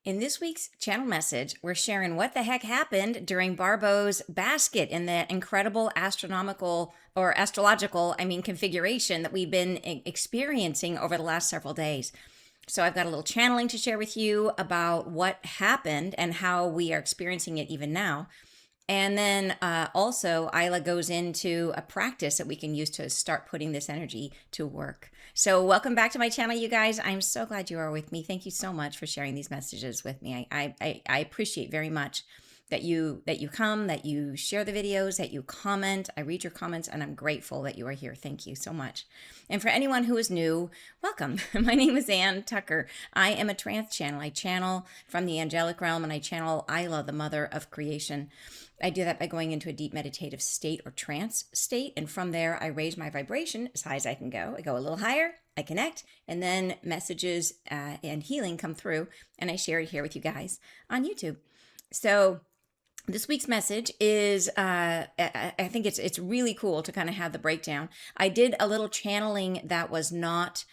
In this week's channel message, we're sharing what the heck happened during Barbault's basket in the incredible astronomical or astrological, configuration that we've been experiencing over the last several days. So I've got a little channeling to share with you about what happened and how we are experiencing it even now. And then also, Isla goes into a practice that we can use to start putting this energy to work. So, welcome back to my channel, you guys. I'm so glad you are with me. Thank you so much for sharing these messages with me. I appreciate very much that you come, that you share the videos, that you comment. I read your comments, and I'm grateful that you are here. Thank you so much. And for anyone who is new, welcome. My name is Ann Tucker. I am a trance channel. I channel from the angelic realm, and I channel Isla, the mother of creation. I do that by going into a deep meditative state or trance state. And from there, I raise my vibration as high as I can go. I go a little higher, I connect, and then messages and healing come through. And I share it here with you guys on YouTube. So this week's message is, I think it's really cool to kind of have the breakdown. I did a little channeling that was not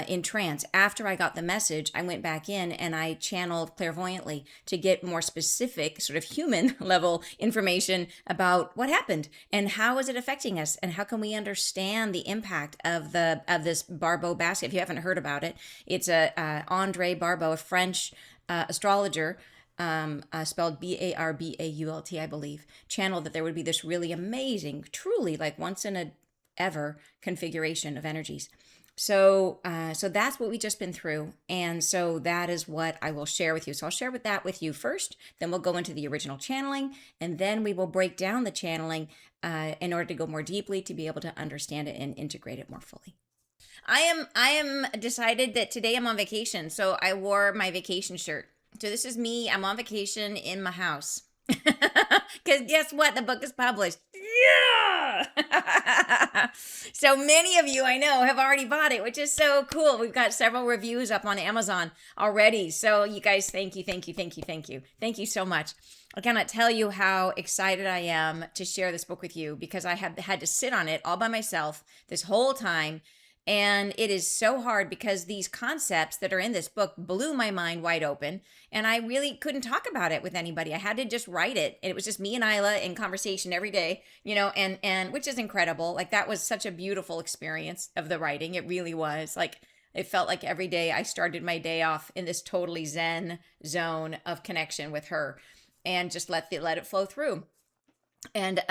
in trance. After I got the message, I went back in and I channeled clairvoyantly to get more specific, sort of human level information about what happened and how is it affecting us and how can we understand the impact of this Barbault basket. If you haven't heard about it, it's Andre Barbault, a French astrologer. Spelled Barbault, I believe, channeled that there would be this really amazing, truly like once in a ever configuration of energies. So that's what we just been through. And so that is what I will share with you. So I'll share that with you first, then we'll go into the original channeling, and then we will break down the channeling in order to go more deeply to be able to understand it and integrate it more fully. I am decided that today I'm on vacation. So I wore my vacation shirt. So this is me. I'm on vacation in my house. Because guess what? The book is published. Yeah! So many of you I know have already bought it, which is so cool. We've got several reviews up on Amazon already. So you guys, thank you. Thank you so much. I cannot tell you how excited I am to share this book with you because I have had to sit on it all by myself this whole time. And it is so hard because these concepts that are in this book blew my mind wide open. And I really couldn't talk about it with anybody. I had to just write it. And it was just me and Isla in conversation every day, and which is incredible. Like that was such a beautiful experience of the writing. It really was. Like it felt like every day I started my day off in this totally Zen zone of connection with her and just let it flow through. And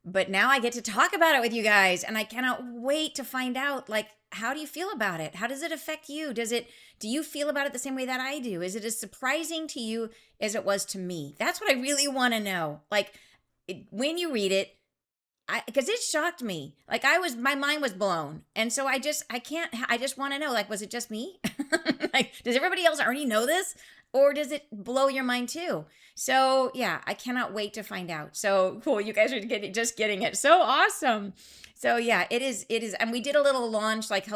but now I get to talk about it with you guys, and I cannot wait to find out, like, how do you feel about it? How does it affect you? Do you feel about it the same way that I do? Is it as surprising to you as it was to me? That's what I really want to know. Like, when you read it, because it shocked me. Like my mind was blown. And so I just want to know, like, was it just me? Like, does everybody else already know this? Or does it blow your mind too? So yeah, I cannot wait to find out. So cool. You guys are just getting it. So awesome. So yeah, it is. And we did a little launch, like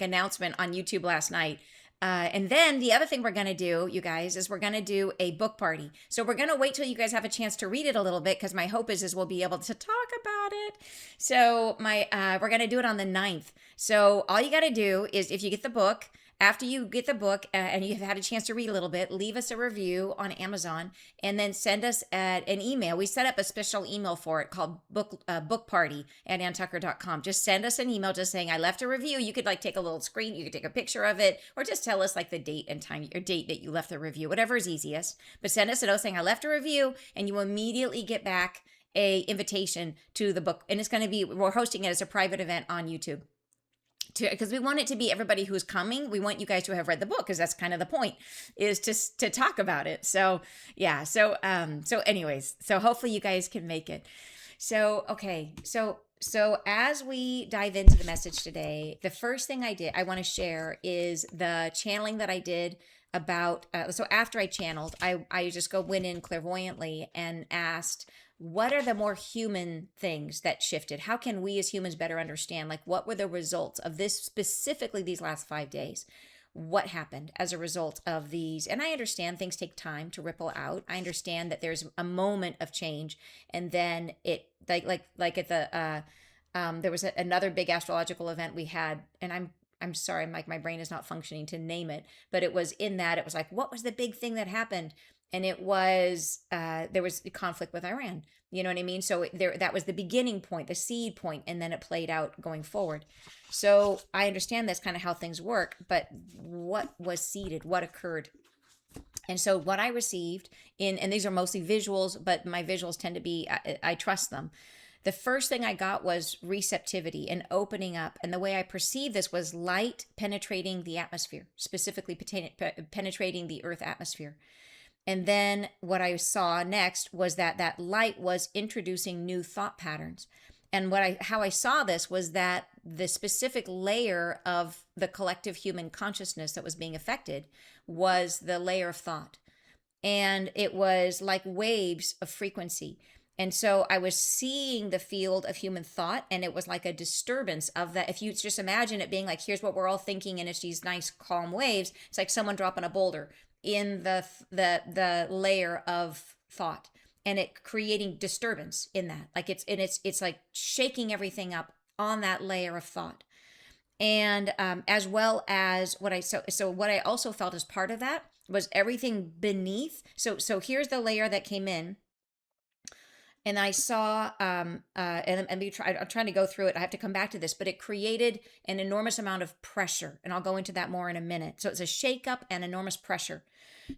announcement on YouTube last night. And then the other thing we're going to do, you guys, is we're going to do a book party. So we're going to wait till you guys have a chance to read it a little bit because my hope is we'll be able to talk about it. So we're going to do it on the 9th. So all you got to do is if you get the book, after you get the book and you've had a chance to read a little bit, leave us a review on Amazon and then send us an email. We set up a special email for it called book party at anntucker.com. Just send us an email just saying, I left a review. You could like take a little screen. You could take a picture of it or just tell us like the date and time or date that you left the review, whatever is easiest. But send us a note saying, I left a review, and you immediately get back a invitation to the book. And it's going to be, we're hosting it as a private event on YouTube. Because we want it to be everybody who's coming. We want you guys to have read the book because that's kind of the point, is to talk about it. So yeah. So anyways, so hopefully you guys can make it. So okay. So as we dive into the message today, the first thing I want to share is the channeling that I did about. So after I channeled, I just went in clairvoyantly and asked, what are the more human things that shifted? How can we as humans better understand, like, what were the results of this, specifically these last 5 days? What happened as a result of these? And I understand things take time to ripple out. I understand that there's a moment of change, and then it like at the there was another big astrological event we had, and I'm sorry, like my brain is not functioning to name it, but it was in that, it was like, what was the big thing that happened? And it was, there was conflict with Iran. You know what I mean? So there, that was the beginning point, the seed point, and then it played out going forward. So I understand that's kind of how things work, but what was seeded? What occurred? And so what I received in, and these are mostly visuals, but my visuals tend to be, I trust them. The first thing I got was receptivity and opening up. And the way I perceived this was light penetrating the atmosphere, specifically penetrating the earth atmosphere. And then what I saw next was that that light was introducing new thought patterns. And how I saw this was that the specific layer of the collective human consciousness that was being affected was the layer of thought. And it was like waves of frequency. And so I was seeing the field of human thought, and it was like a disturbance of that. If you just imagine it being like, here's what we're all thinking, and it's these nice calm waves, it's like someone dropping a boulder in the layer of thought, and it creating disturbance in that. Like it's like shaking everything up on that layer of thought. And as well as what I so what I also felt as part of that was everything beneath. So here's the layer that came in, and I saw, I'm trying to go through it. I have to come back to this, but it created an enormous amount of pressure, and I'll go into that more in a minute. So it's a shakeup and enormous pressure.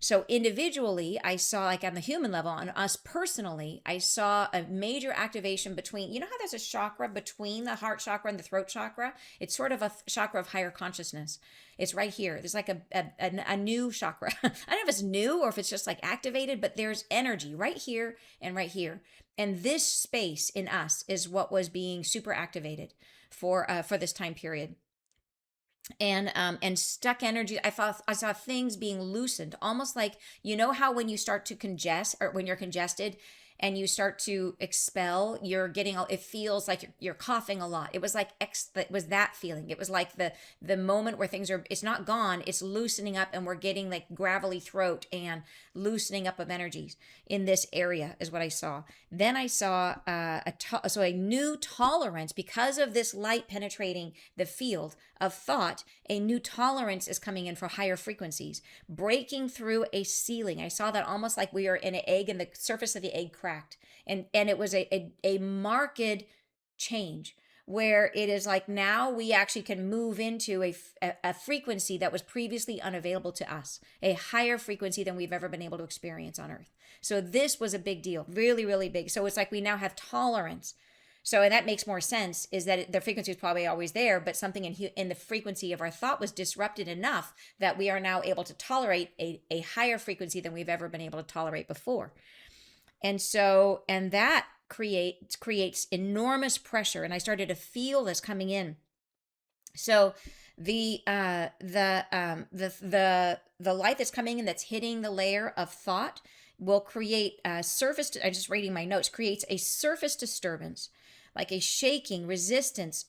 So individually, I saw, like on the human level, on us personally, I saw a major activation between, you know how there's a chakra between the heart chakra and the throat chakra? It's sort of a chakra of higher consciousness. It's right here. There's like a new chakra. I don't know if it's new or if it's just like activated, but there's energy right here and right here. And this space in us is what was being super activated for this time period. And stuck energy. I saw things being loosened, almost like, you know how when you start to congest, or when you're congested and you start to expel, you're getting, it feels like you're coughing a lot. It was like it was that feeling. It was like the moment where things are, it's not gone, it's loosening up, and we're getting like gravelly throat and loosening up of energies in this area is what I saw. Then I saw a new tolerance because of this light penetrating the field of thought. A new tolerance is coming in for higher frequencies, breaking through a ceiling. I saw that almost like we are in an egg and the surface of the egg cracked, and it was a marked change where it is like now we actually can move into a frequency that was previously unavailable to us, a higher frequency than we've ever been able to experience on earth. So this was a big deal, really, really big. So it's like we now have tolerance. So, and that makes more sense, is that the frequency is probably always there, but something in the frequency of our thought was disrupted enough that we are now able to tolerate a higher frequency than we've ever been able to tolerate before. And so, and that creates enormous pressure. And I started to feel this coming in. So the light that's coming in, that's hitting the layer of thought, will create a surface, I'm just reading my notes, creates a surface disturbance, like a shaking, resistance,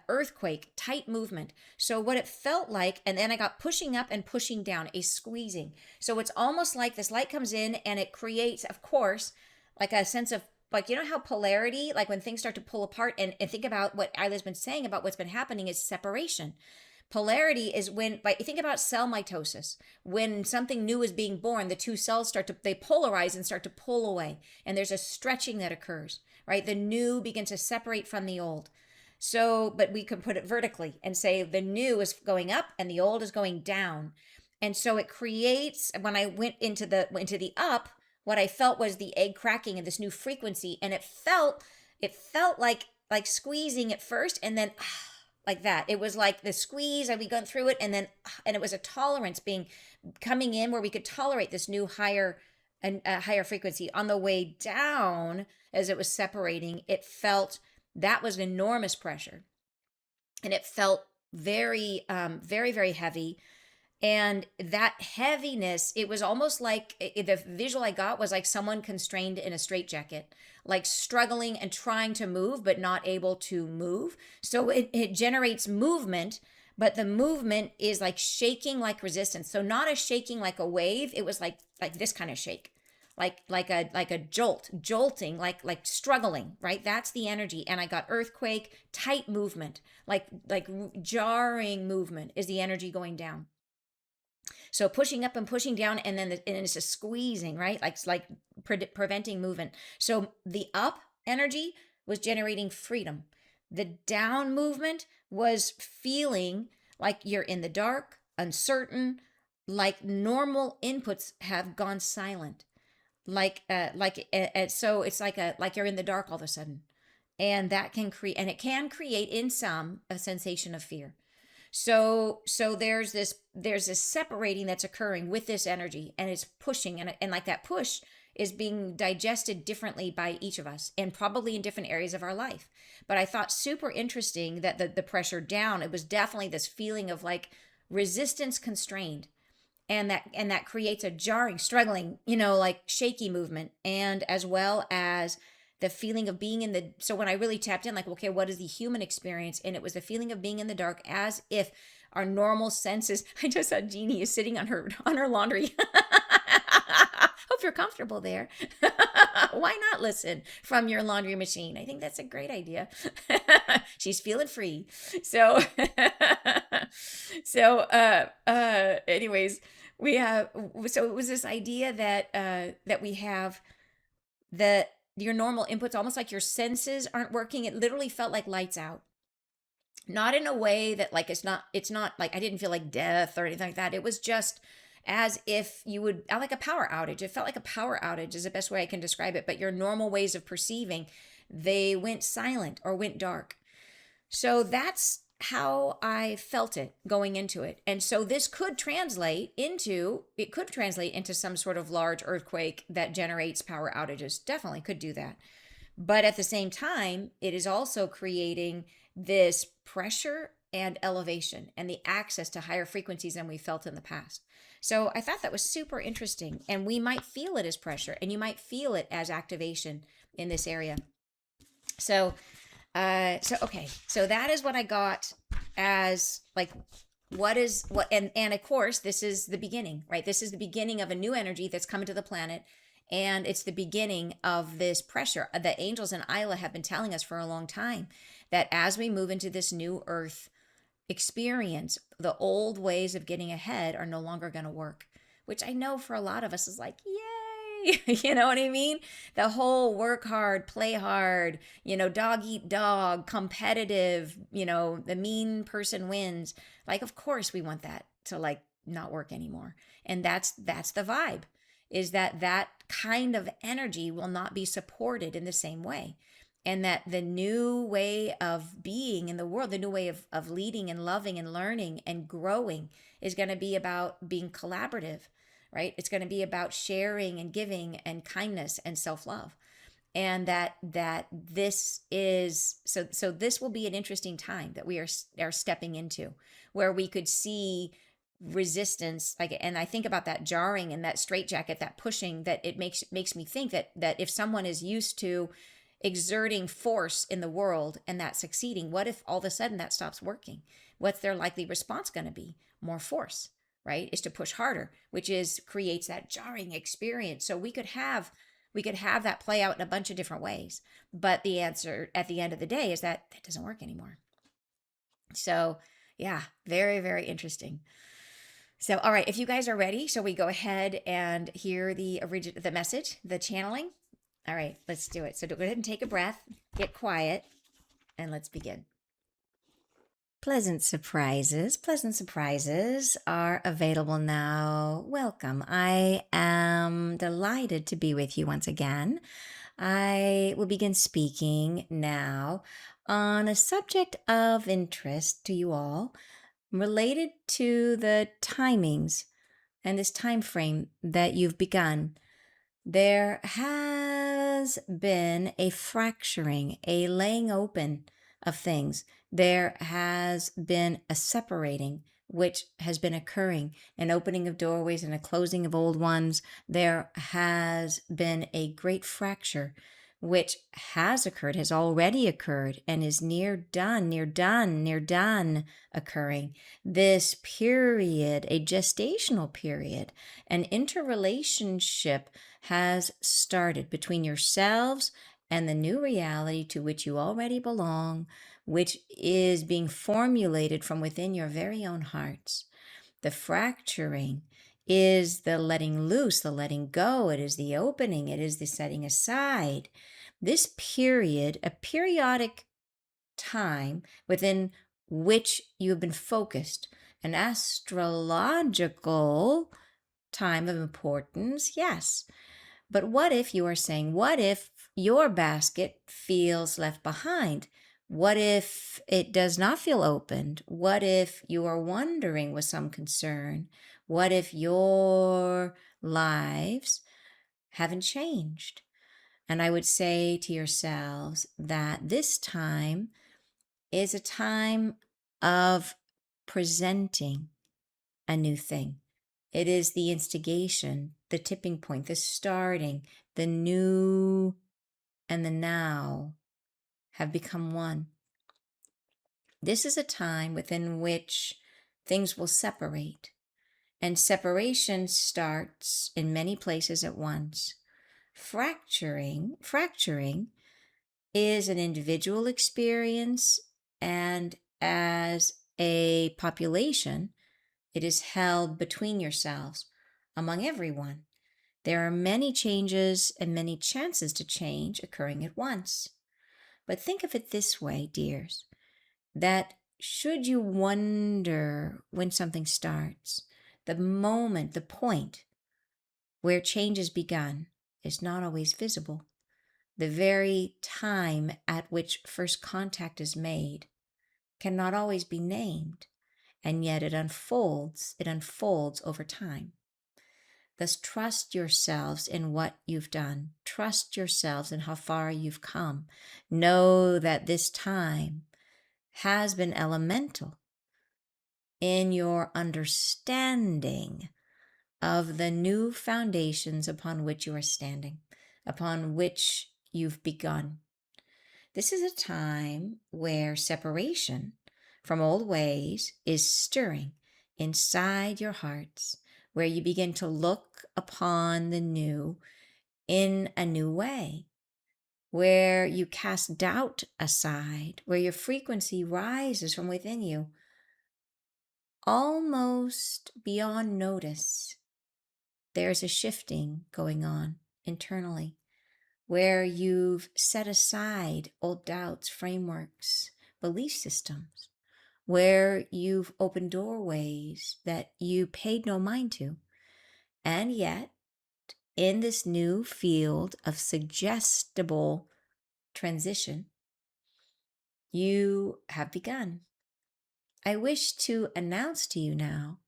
earthquake, tight movement. So what it felt like, and then I got pushing up and pushing down, a squeezing. So it's almost like this light comes in and it creates, of course, like a sense of, like, you know how polarity, like when things start to pull apart, and think about what Isla's been saying about what's been happening is separation. Polarity is when, like, think about cell mitosis. When something new is being born, the two cells they polarize and start to pull away. And there's a stretching that occurs, right? The new begins to separate from the old. So, but we could put it vertically and say the new is going up and the old is going down. And so it creates, when I went into the up, what I felt was the egg cracking and this new frequency. And it felt like squeezing at first, and then like that. It was like the squeeze, and we gone through it, and then it was a tolerance coming in where we could tolerate this new higher frequency. On the way down, as it was separating, it felt that was an enormous pressure, and it felt very, very, very heavy. And that heaviness, it was almost like the visual I got was like someone constrained in a straitjacket, like struggling and trying to move, but not able to move. So it generates movement, but the movement is like shaking like resistance. So not a shaking like a wave. It was like this kind of shake, like a jolting, like struggling, right? That's the energy. And I got earthquake, tight movement, like jarring movement is the energy going down. So pushing up and pushing down, and then and it's just squeezing, right? Like preventing movement. So the up energy was generating freedom. The down movement was feeling like you're in the dark, uncertain, like normal inputs have gone silent. So it's like you're in the dark all of a sudden. And that can create, and it can create in some a sensation of fear. So there's this separating that's occurring with this energy, and it's pushing, and like that push is being digested differently by each of us, and probably in different areas of our life. But I thought super interesting that the pressure down, it was definitely this feeling of like resistance constrained, and that creates a jarring, struggling, like shaky movement, and as well as the feeling of being in the so when I really tapped in, like, okay, what is the human experience? And it was the feeling of being in the dark, as if our normal senses. I just saw Jeannie is sitting on her laundry. Hope you're comfortable there. Why not listen from your laundry machine? I think that's a great idea. She's feeling free. So anyways, we have so it was this idea that we have that your normal inputs, almost like your senses aren't working. It literally felt like lights out. Not in a way that like it's not like I didn't feel like death or anything like that. It was just as if you would like a power outage. It felt like a power outage is the best way I can describe it. But your normal ways of perceiving, they went silent or went dark. So that's how I felt it going into it. And so this could translate into some sort of large earthquake that generates power outages. Definitely could do that. But at the same time, it is also creating this pressure and elevation and the access to higher frequencies than we felt in the past. So I thought that was super interesting. And we might feel it as pressure, and you might feel it as activation in this area. So so that is what I got as like and of course this is the beginning, right? This is the beginning of a new energy that's coming to the planet, and it's the beginning of this pressure. The angels and Isla have been telling us for a long time that as we move into this new earth experience, the old ways of getting ahead are no longer going to work, which I know for a lot of us is like, yay. You know what I mean? The whole work hard, play hard, dog eat dog, competitive, the mean person wins. Like, of course we want that to like not work anymore. And that's the vibe, is that kind of energy will not be supported in the same way. And that the new way of being in the world, the new way of leading and loving and learning and growing is going to be about being collaborative, right? It's going to be about sharing and giving and kindness and self-love. And that this is so this will be an interesting time that we are stepping into, where we could see resistance, like, and I think about that jarring and that straitjacket, that pushing, that it makes me think that if someone is used to exerting force in the world and that succeeding, what if all of a sudden that stops working? What's their likely response going to be? More force, right? Is to push harder, which creates that jarring experience. So we could have that play out in a bunch of different ways. But the answer at the end of the day is that doesn't work anymore. So yeah, very, very interesting. So, all right, if you guys are ready, shall we go ahead and hear the message, the channeling? All right, let's do it. So go ahead and take a breath, get quiet, and let's begin. Pleasant surprises are available now. Welcome. I am delighted to be with you once again. I will begin speaking now on a subject of interest to you all, related to the timings and this time frame that you've begun. There has been a fracturing, a laying open of things. There has been a separating which has been occurring, an opening of doorways and a closing of old ones. There has been a great fracture which has occurred, has already occurred, and is near done, near done, near done occurring. This period, a gestational period, an interrelationship has started between yourselves and the new reality to which you already belong, which is being formulated from within your very own hearts. The fracturing is the letting loose, the letting go. It is the opening. It is the setting aside. This period, a periodic time within which you have been focused, an astrological time of importance, yes. But what if you are saying, what if your basket feels left behind? What if it does not feel opened? What if you are wondering with some concern? What if your lives haven't changed? And I would say to yourselves that this time is a time of presenting a new thing. It is the instigation, the tipping point, the starting, the new and the now have become one. This is a time within which things will separate, and separation starts in many places at once. Fracturing is an individual experience, and as a population, it is held between yourselves, among everyone. There are many changes and many chances to change occurring at once. But think of it this way, dears, that should you wonder when something starts, the moment, the point where change has begun is not always visible. The very time at which first contact is made cannot always be named, and yet it unfolds over time. Thus, trust yourselves in what you've done. Trust yourselves in how far you've come. Know that this time has been elemental in your understanding of the new foundations upon which you are standing, upon which you've begun. This is a time where separation from old ways is stirring inside your hearts, where you begin to look upon the new in a new way, where you cast doubt aside, where your frequency rises from within you, almost beyond notice. There's a shifting going on internally, where you've set aside old doubts, frameworks, belief systems, where you've opened doorways that you paid no mind to. And yet, in this new field of suggestible transition, you have begun. I wish to announce to you now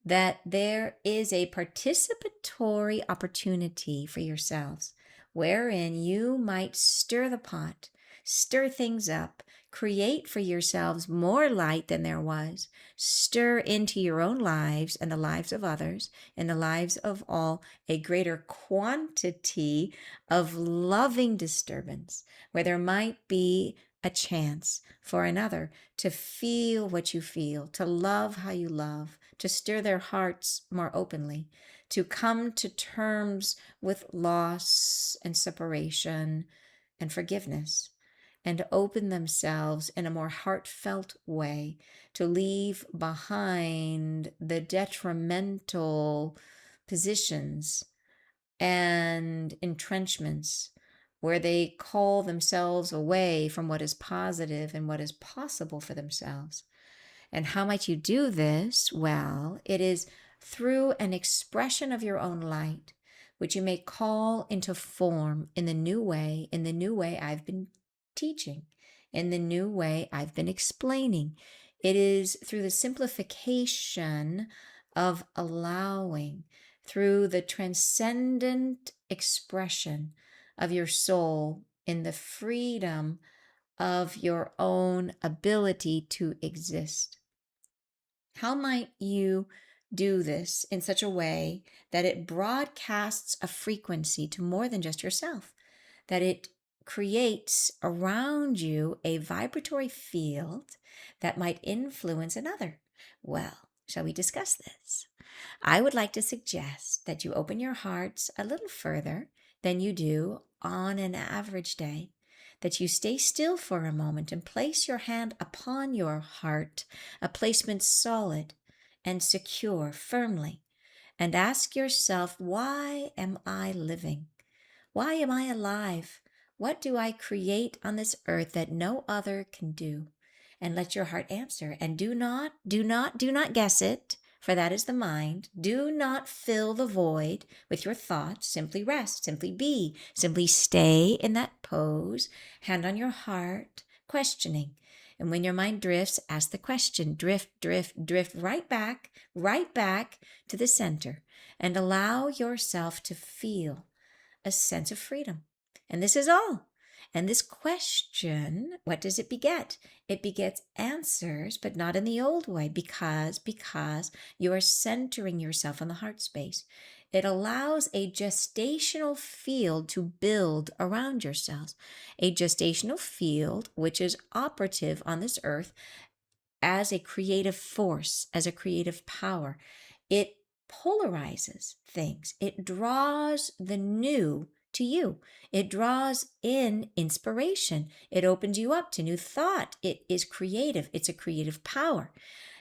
that there is a participatory opportunity for yourselves wherein you might stir the pot, stir things up, create for yourselves more light than there was, stir into your own lives and the lives of others and the lives of all a greater quantity of loving disturbance, where there might be a chance for another to feel what you feel, to love how you love, to stir their hearts more openly, to come to terms with loss and separation and forgiveness, and to open themselves in a more heartfelt way, to leave behind the detrimental positions and entrenchments where they call themselves away from what is positive and what is possible for themselves. And how might you do this? Well, it is through an expression of your own light, which you may call into form in the new way I've been teaching, in the new way I've been explaining. It is through the simplification of allowing, through the transcendent expression of your soul in the freedom of your own ability to exist. How might you do this in such a way that it broadcasts a frequency to more than just yourself, that it creates around you a vibratory field that might influence another. Well, shall we discuss this? I would like to suggest that you open your hearts a little further than you do on an average day, that you stay still for a moment and place your hand upon your heart, a placement solid and secure firmly, and ask yourself, why am I living? Why am I alive? What do I create on this earth that no other can do? And let your heart answer. And do not guess it, for that is the mind. Do not fill the void with your thoughts. Simply rest, simply be, simply stay in that pose, hand on your heart, questioning. And when your mind drifts, ask the question, drift, drift, drift right back to the center, and allow yourself to feel a sense of freedom. And this is all. And this question, what does it beget? It begets answers, but not in the old way, because you are centering yourself on the heart space. It allows a gestational field to build around yourselves, a gestational field which is operative on this earth as a creative force, as a creative power. It polarizes things. It draws the new to you. It draws in inspiration. It opens you up to new thought. It is creative. It's a creative power.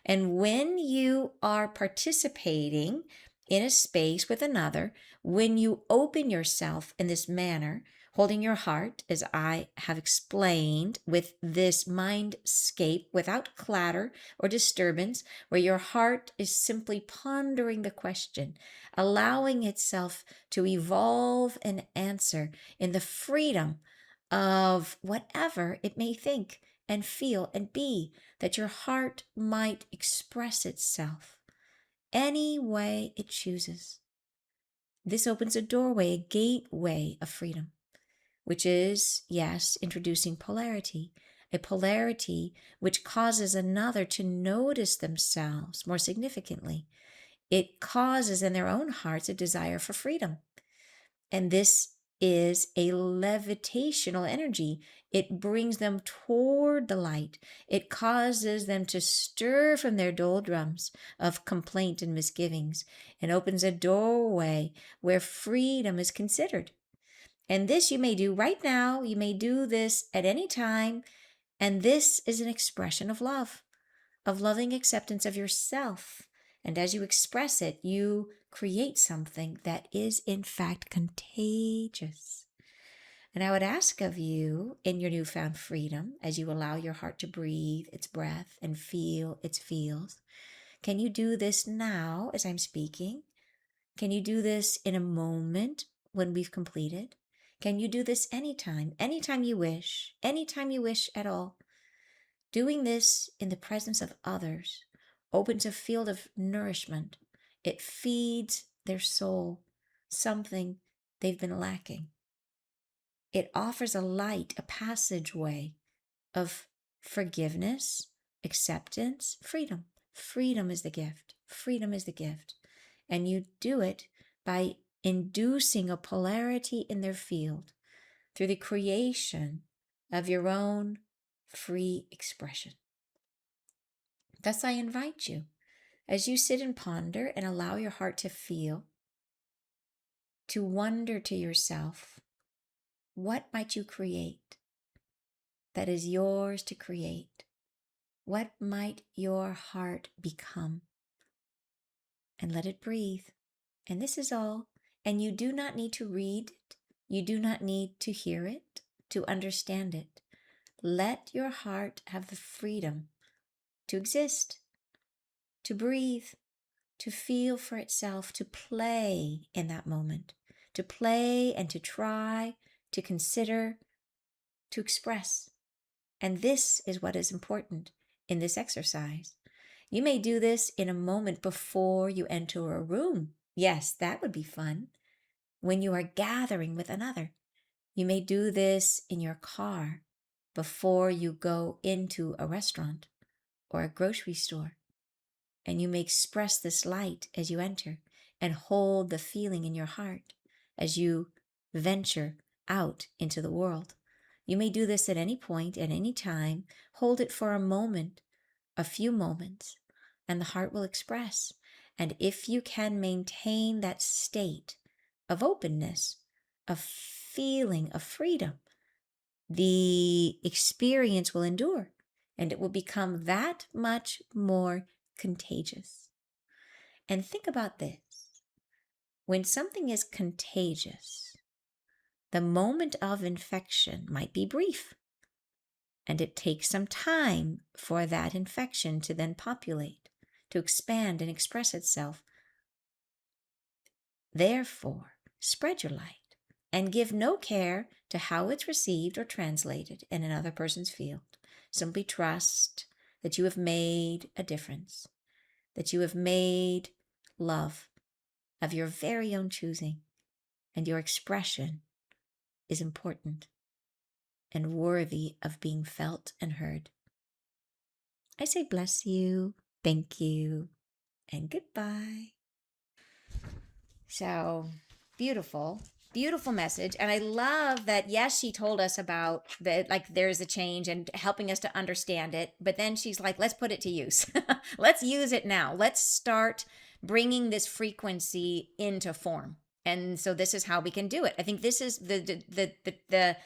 And when you are participating in a space with another, when you open yourself in this manner, holding your heart, as I have explained, with this mindscape without clatter or disturbance, where your heart is simply pondering the question, allowing itself to evolve and answer in the freedom of whatever it may think and feel and be, that your heart might express itself any way it chooses. This opens a doorway, a gateway of freedom, which is, yes, introducing polarity, a polarity which causes another to notice themselves more significantly. It causes in their own hearts a desire for freedom. And this is a levitational energy. It brings them toward the light. It causes them to stir from their doldrums of complaint and misgivings, and opens a doorway where freedom is considered. And this you may do right now. You may do this at any time. And this is an expression of love, of loving acceptance of yourself. And as you express it, you create something that is in fact contagious. And I would ask of you, in your newfound freedom, as you allow your heart to breathe its breath and feel its feels, can you do this now as I'm speaking? Can you do this in a moment when we've completed? Can you do this anytime you wish at all? Doing this in the presence of others opens a field of nourishment. It feeds their soul something they've been lacking. It offers a light, a passageway of forgiveness, acceptance, freedom. Freedom is the gift. Freedom is the gift. And you do it by inducing a polarity in their field through the creation of your own free expression. Thus, I invite you, as you sit and ponder and allow your heart to feel, to wonder to yourself, what might you create that is yours to create? What might your heart become? And let it breathe. And this is all. And you do not need to read it. You do not need to hear it, to understand it. Let your heart have the freedom to exist, to breathe, to feel for itself, to play in that moment, to play and to try, to consider, to express. And this is what is important in this exercise. You may do this in a moment before you enter a room. Yes, that would be fun. When you are gathering with another. You may do this in your car before you go into a restaurant or a grocery store. And you may express this light as you enter and hold the feeling in your heart as you venture out into the world. You may do this at any point, at any time. Hold it for a moment, a few moments, and the heart will express. And if you can maintain that state of openness, of feeling of freedom, the experience will endure and it will become that much more contagious. And think about this. When something is contagious, the moment of infection might be brief, and it takes some time for that infection to then populate, to expand and express itself. Therefore, spread your light and give no care to how it's received or translated in another person's field. Simply trust that you have made a difference, that you have made love of your very own choosing, and your expression is important and worthy of being felt and heard. I say bless you, thank you, and goodbye. So beautiful, beautiful message. And I love that, yes, she told us about that, like there's a change and helping us to understand it. But then she's like, let's put it to use. Let's use it now. Let's start bringing this frequency into form. And so this is how we can do it. I think this is the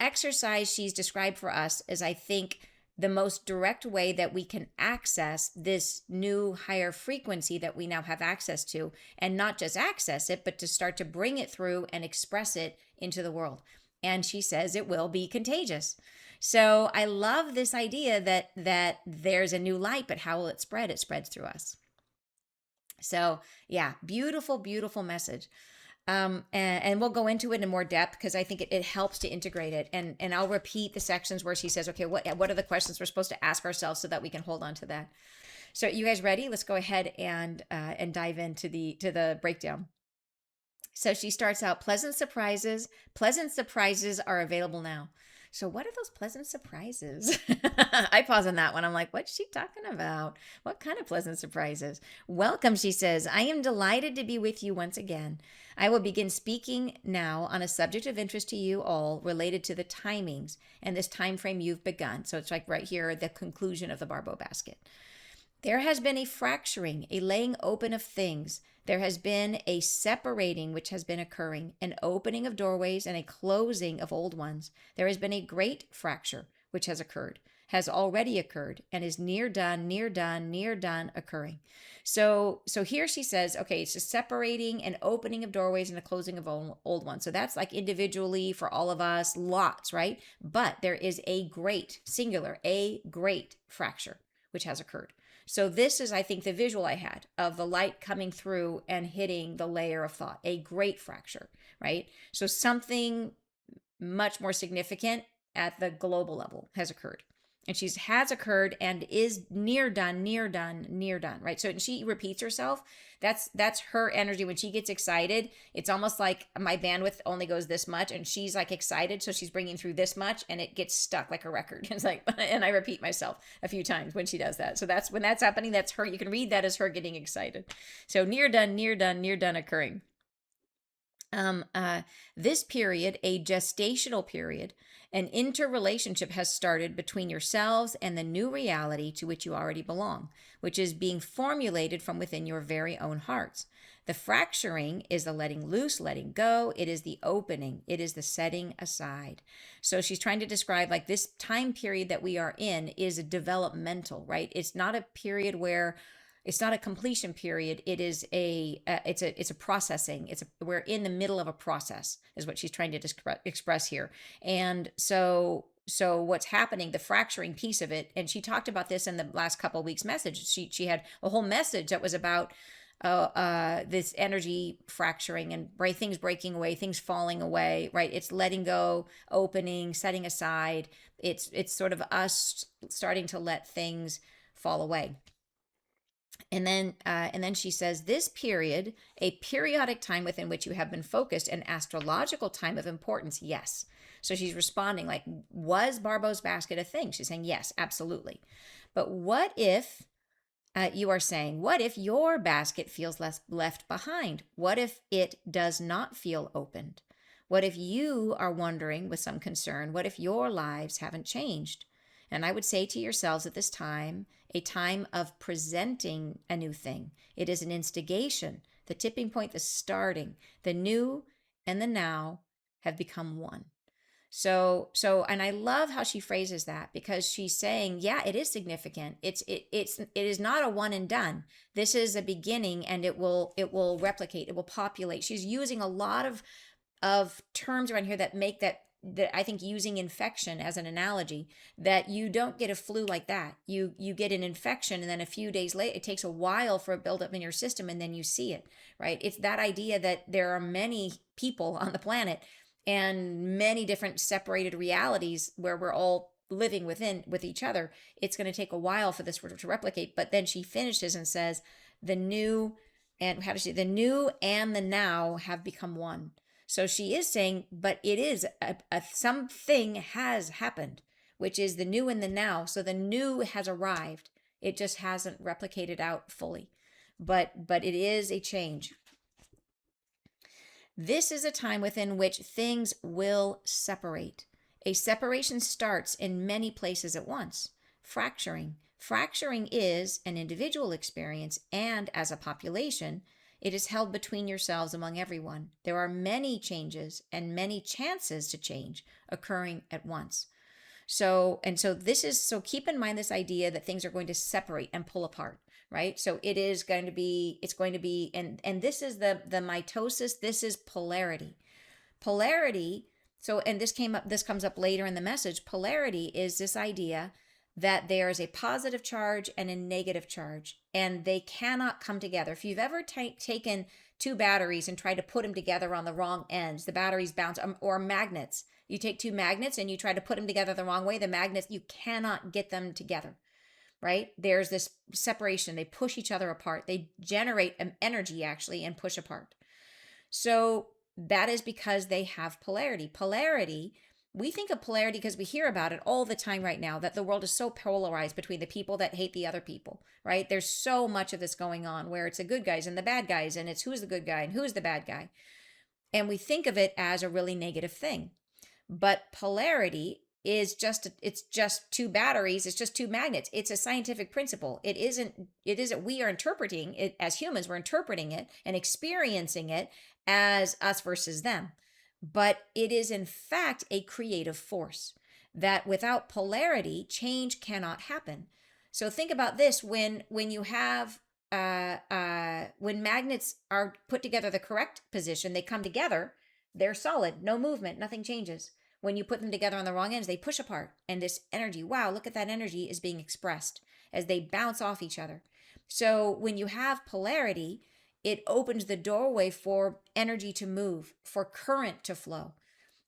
exercise she's described for us is, I think, the most direct way that we can access this new higher frequency that we now have access to, and not just access it, but to start to bring it through and express it into the world. And she says it will be contagious. So I love this idea that there's a new light, but how will it spread? It spreads through us. So yeah, beautiful, beautiful message. And we'll go into it in more depth because I think it helps to integrate it. And I'll repeat the sections where she says, okay, what are the questions we're supposed to ask ourselves so that we can hold on to that. So you guys ready? Let's go ahead and dive into the breakdown. So she starts out, pleasant surprises. Pleasant surprises are available now. So what are those pleasant surprises? I pause on that one. I'm like, what's she talking about? What kind of pleasant surprises? Welcome, she says. I am delighted to be with you once again. I will begin speaking now on a subject of interest to you all related to the timings and this time frame you've begun. So it's like right here, the conclusion of the Barbault basket. There has been a fracturing, a laying open of things. There has been a separating which has been occurring, an opening of doorways and a closing of old ones. There has been a great fracture which has occurred, has already occurred, and is near done occurring. So here she says, okay, it's a separating and opening of doorways and a closing of old ones. So that's like individually for all of us, lots, right? But there is a great, singular, a great fracture which has occurred. So this is, I think, the visual I had of the light coming through and hitting the layer of thought, a great fracture, right? So something much more significant at the global level has occurred. And has occurred and is near done, right? So she repeats herself. That's her energy. When she gets excited, it's almost like my bandwidth only goes this much, and she's like excited, so she's bringing through this much, and it gets stuck like a record. It's like, and I repeat myself a few times when she does that. So that's when that's happening. That's her. You can read that as her getting excited. So near done occurring. This period, a gestational period, an interrelationship has started between yourselves and the new reality to which you already belong, which is being formulated from within your very own hearts. The fracturing is the letting loose, letting go. It is the opening. It is the setting aside. So she's trying to describe like this time period that we are in is a developmental, right? It's not a period where it's not a completion period. It is it's a processing. We're in the middle of a process is what she's trying to express here. And so what's happening, the fracturing piece of it, and she talked about this in the last couple of weeks message. She had a whole message that was about this energy fracturing and things breaking away, things falling away, right? It's letting go, opening, setting aside. It's sort of us starting to let things fall away. And then she says, this period, a periodic time within which you have been focused, an astrological time of importance, yes. So she's responding like, was Barbault's basket a thing? She's saying, yes, absolutely. But what if, you are saying, what if your basket feels left behind? What if it does not feel opened? What if you are wondering with some concern, what if your lives haven't changed? And I would say to yourselves at this time, a time of presenting a new thing. It is an instigation, the tipping point, the starting. The new and the now have become one. And I love how she phrases that, because she's saying, yeah, it is significant. It is not a one and done. This is a beginning, and it will replicate, it will populate. She's using a lot of terms around here that make that I think, using infection as an analogy, that you don't get a flu like that. You get an infection, and then a few days later, it takes a while for a buildup in your system, and then you see it, right? It's that idea that there are many people on the planet and many different separated realities where we're all living with each other. It's going to take a while for this to replicate. But then she finishes and says, the new and how does she, the new and the now have become one. So she is saying, but it is something has happened, which is the new and the now. So the new has arrived. It just hasn't replicated out fully, but it is a change. This is a time within which things will separate. A separation starts in many places at once. Fracturing. Fracturing is an individual experience, and as a population, it is held between yourselves among everyone. There are many changes and many chances to change occurring at once. So keep in mind this idea that things are going to separate and pull apart, right? So it's going to be, and this is the mitosis, this is polarity. Polarity, and this comes up later in the message. Polarity is this idea that there is a positive charge and a negative charge, and they cannot come together. If you've ever taken two batteries and tried to put them together on the wrong ends, the batteries bounce, or magnets. You take two magnets and you try to put them together the wrong way, the magnets, you cannot get them together, right? There's this separation. They push each other apart. They generate energy, actually, and push apart. So that is because they have polarity. Polarity, we think of polarity because we hear about it all the time right now, that the world is so polarized between the people that hate the other people, right? There's so much of this going on where it's the good guys and the bad guys, and it's who's the good guy and who's the bad guy. And we think of it as a really negative thing. But polarity is just two batteries, it's just two magnets. It's a scientific principle. It isn't we are interpreting it as humans, we're interpreting it and experiencing it as us versus them. But it is in fact a creative force that without polarity, change cannot happen. So think about this: when you have when magnets are put together the correct position, they come together, they're solid, no movement, nothing changes. When you put them together on the wrong ends, they push apart, and this energy, wow, look at that energy, is being expressed as they bounce off each other. So when you have polarity, it opens the doorway for energy to move, for current to flow.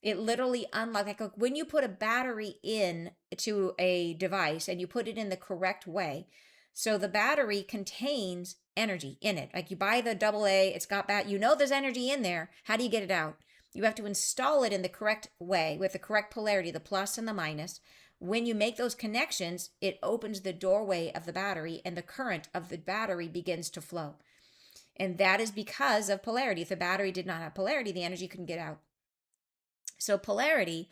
It literally unlocks, like when you put a battery in to a device and you put it in the correct way. So the battery contains energy in it. Like you buy the AA, it's got that, there's energy in there. How do you get it out? You have to install it in the correct way with the correct polarity, the plus and the minus. When you make those connections, it opens the doorway of the battery, and the current of the battery begins to flow. And that is because of polarity. If the battery did not have polarity, the energy couldn't get out. So polarity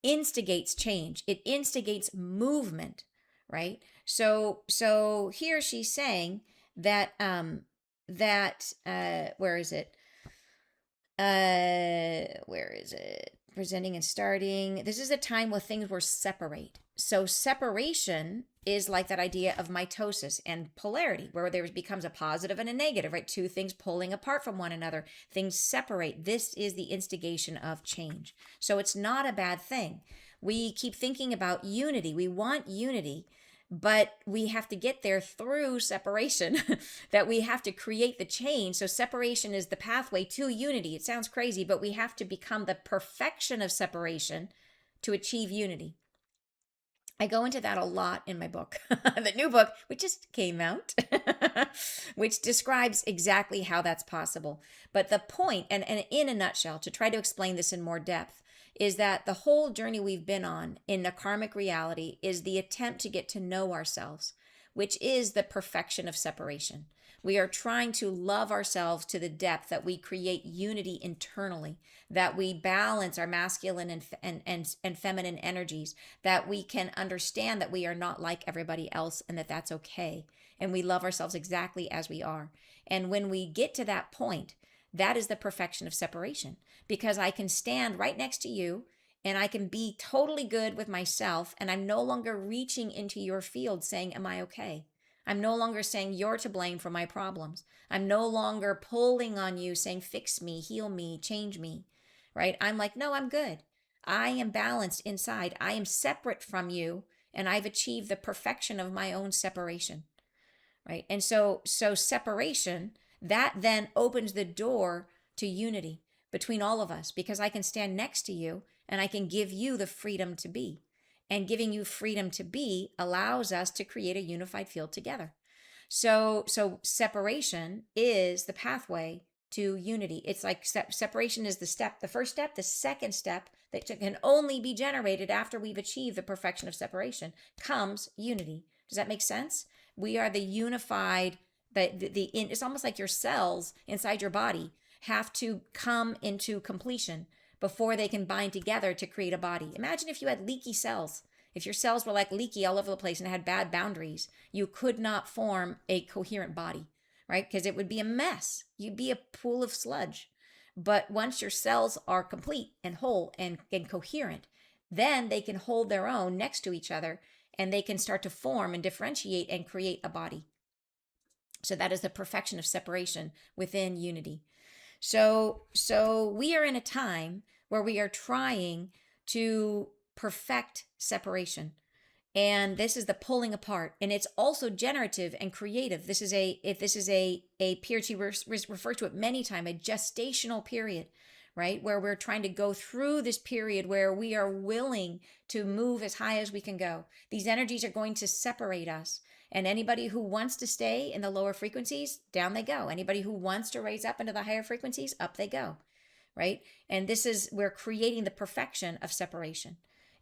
instigates change. It instigates movement, right? So here she's saying that where is it? Presenting and starting. This is a time where things were separate. So separation is like that idea of mitosis and polarity, where there becomes a positive and a negative, right? Two things pulling apart from one another. Things separate. This is the instigation of change. So it's not a bad thing. We keep thinking about unity. We want unity, but we have to get there through separation, that we have to create the change. So separation is the pathway to unity. It sounds crazy, but we have to become the perfection of separation to achieve unity. I go into that a lot in my book, the new book, which just came out, which describes exactly how that's possible. But the point, and in a nutshell, to try to explain this in more depth, is that the whole journey we've been on in the karmic reality is the attempt to get to know ourselves, which is the perfection of separation. We are trying to love ourselves to the depth that we create unity internally, that we balance our masculine and feminine energies, that we can understand that we are not like everybody else and that that's okay. And we love ourselves exactly as we are. And when we get to that point, that is the perfection of separation, because I can stand right next to you and I can be totally good with myself, and I'm no longer reaching into your field saying, am I okay? I'm no longer saying you're to blame for my problems. I'm no longer pulling on you saying, fix me, heal me, change me, right? I'm like, no, I'm good. I am balanced inside. I am separate from you, and I've achieved the perfection of my own separation, right? And so separation, that then opens the door to unity between all of us, because I can stand next to you and I can give you the freedom to be. And giving you freedom to be allows us to create a unified field together. So separation is the pathway to unity. It's like separation is the step, the first step. The second step that can only be generated after we've achieved the perfection of separation comes unity. Does that make sense? We are the unified, it's almost like your cells inside your body have to come into completion before they can bind together to create a body. Imagine if you had leaky cells. If your cells were like leaky all over the place and had bad boundaries, you could not form a coherent body, right? Because it would be a mess. You'd be a pool of sludge. But once your cells are complete and whole and coherent, then they can hold their own next to each other, and they can start to form and differentiate and create a body. So that is the perfection of separation within unity. So we are in a time where we are trying to perfect separation. And this is the pulling apart, and it's also generative and creative. This is a period, she refers to it many times, a gestational period, right? Where we're trying to go through this period where we are willing to move as high as we can go. These energies are going to separate us. And anybody who wants to stay in the lower frequencies, down they go. Anybody who wants to raise up into the higher frequencies, up they go, right? And we're creating the perfection of separation.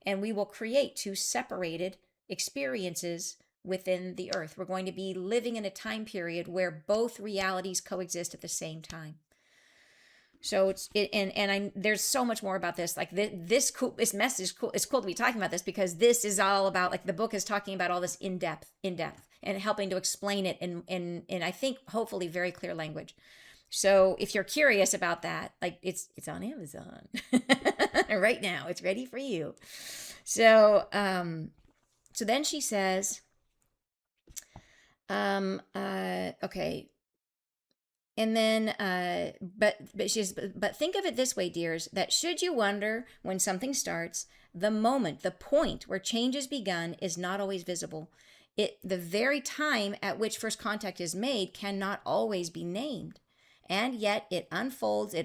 And we will create two separated experiences within the earth. We're going to be living in a time period where both realities coexist at the same time. So there's so much more about this. Like this message is cool. It's cool to be talking about this, because this is all about, like, the book is talking about all this in depth, and helping to explain it in I think hopefully very clear language. So if you're curious about that, like, it's on Amazon right now. It's ready for you. So then she says, okay. And then, but think of it this way, dears, that should you wonder when something starts, the point where change has begun is not always visible. The very time at which first contact is made cannot always be named. And yet it unfolds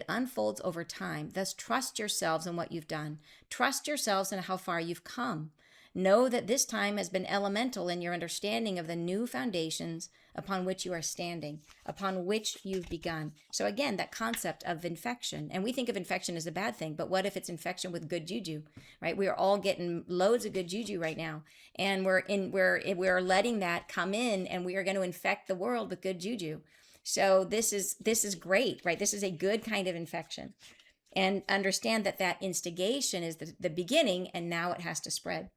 over time. Thus, trust yourselves in what you've done. Trust yourselves in how far you've come. Know that this time has been elemental in your understanding of the new foundations upon which you are standing, upon which you've begun. So again, that concept of infection, and we think of infection as a bad thing, but what if it's infection with good juju, right? We are all getting loads of good juju right now, and we're letting that come in, and we are going to infect the world with good juju. So this is great, right? This is a good kind of infection. And understand that instigation is the beginning, and now it has to spread.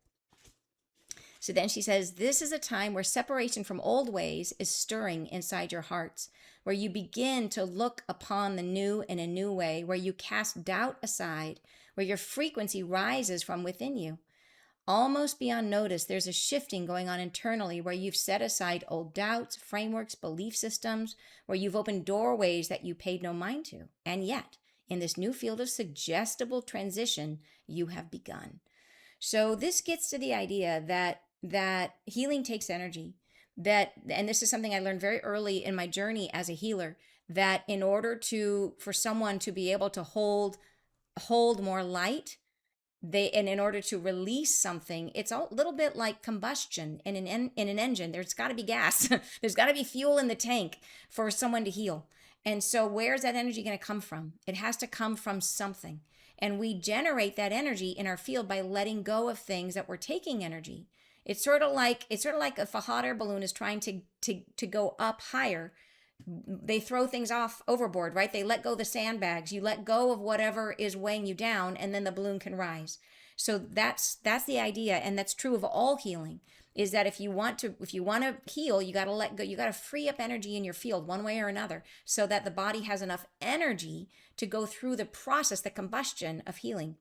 So then she says, this is a time where separation from old ways is stirring inside your hearts, where you begin to look upon the new in a new way, where you cast doubt aside, where your frequency rises from within you. Almost beyond notice, there's a shifting going on internally, where you've set aside old doubts, frameworks, belief systems, where you've opened doorways that you paid no mind to. And yet, in this new field of suggestible transition, you have begun. So this gets to the idea that healing takes energy, and this is something I learned very early in my journey as a healer, that in order for someone to be able to hold more light, and in order to release something, it's a little bit like combustion in an engine. There's got to be gas. There's got to be fuel in the tank for someone to heal. And so where's that energy going to come from? It has to come from something. And we generate that energy in our field by letting go of things that were taking energy. It's sort of like if a hot air balloon is trying to go up higher, they throw things off overboard, right? They let go the sandbags. You let go of whatever is weighing you down, and then the balloon can rise. So that's the idea, and that's true of all healing. Is that if you want to heal, you got to let go. You got to free up energy in your field one way or another, so that the body has enough energy to go through the process, the combustion of healing.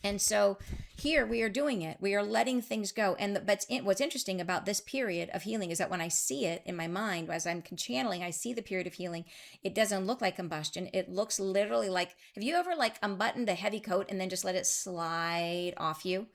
And so here we are doing it. We are letting things go. And what's interesting about this period of healing is that when I see it in my mind, as I'm channeling, I see the period of healing. It doesn't look like combustion. It looks literally like, have you ever like unbuttoned a heavy coat and then just let it slide off you?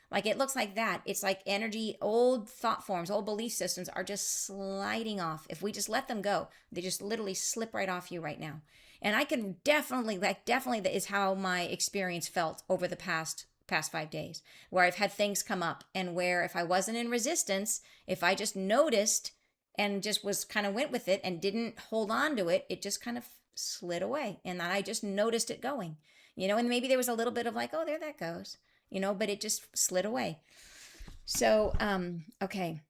Like it looks like that. It's like energy, old thought forms, old belief systems are just sliding off. If we just let them go, they just literally slip right off you right now. And I can definitely, that is how my experience felt over the past 5 days, where I've had things come up, and where if I wasn't in resistance, if I just noticed and just was kind of went with it and didn't hold on to it, it just kind of slid away. And then I just noticed it going, and maybe there was a little bit of like, oh, there that goes, but it just slid away. So, okay.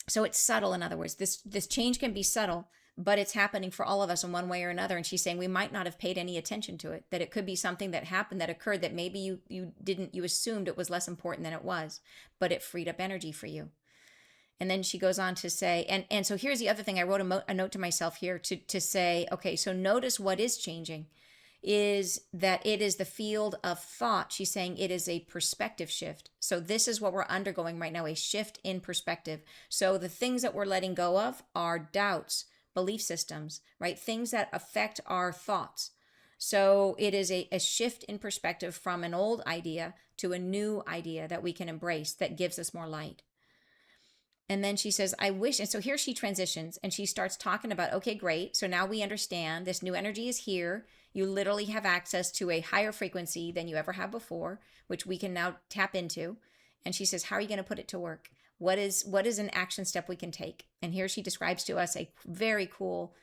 So it's subtle. In other words, this change can be subtle, but it's happening for all of us in one way or another. And she's saying we might not have paid any attention to it, that it could be something that happened, that occurred, that maybe you assumed it was less important than it was, but it freed up energy for you. And then she goes on to say, and so here's the other thing. I wrote a note to myself here to say, okay, so notice what is changing is that it is the field of thought. She's saying it is a perspective shift. So this is what we're undergoing right now, a shift in perspective. So the things that we're letting go of are doubts, belief systems, right? Things that affect our thoughts. So it is a shift in perspective from an old idea to a new idea that we can embrace, that gives us more light. And then she says, I wish, and so here she transitions and she starts talking about, okay, great. So now we understand this new energy is here. You literally have access to a higher frequency than you ever have before, which we can now tap into. And she says, how are you going to put it to work? What is an action step we can take? And here she describes to us a very cool,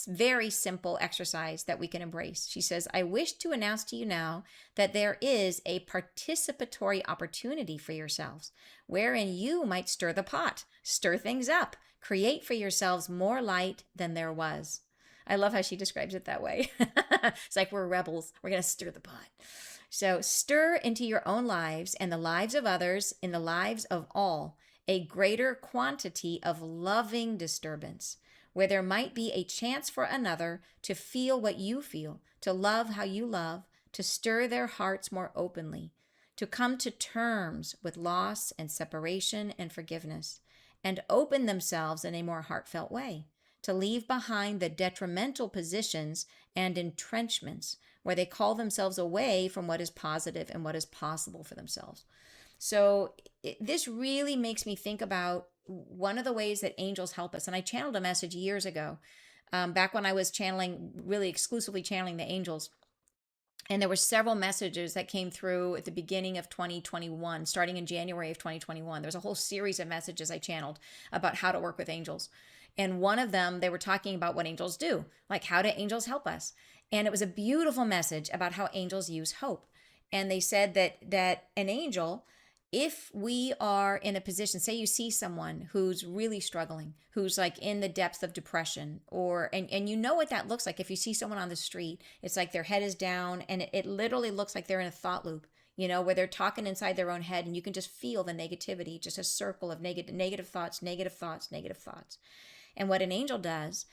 very simple exercise that we can embrace. She says, I wish to announce to you now that there is a participatory opportunity for yourselves, wherein you might stir the pot, stir things up, create for yourselves more light than there was. I love how she describes it that way. It's like we're rebels. We're going to stir the pot. So stir into your own lives and the lives of others, in the lives of all, a greater quantity of loving disturbance, where there might be a chance for another to feel what you feel, to love how you love, to stir their hearts more openly, to come to terms with loss and separation and forgiveness, and open themselves in a more heartfelt way, to leave behind the detrimental positions and entrenchments where they call themselves away from what is positive and what is possible for themselves. So this really makes me think about one of the ways that angels help us. And I channeled a message years ago, back when I was really exclusively channeling the angels. And there were several messages that came through at the beginning of 2021, starting in January of 2021. There's a whole series of messages I channeled about how to work with angels. And one of them, they were talking about what angels do, like how do angels help us? And it was a beautiful message about how angels use hope. And they said that an angel, if we are in a position, say you see someone who's really struggling, who's like in the depths of depression, and you know what that looks like. If you see someone on the street, it's like their head is down and it literally looks like they're in a thought loop, where they're talking inside their own head, and you can just feel the negativity, just a circle of negative thoughts, negative thoughts, negative thoughts. And what an angel does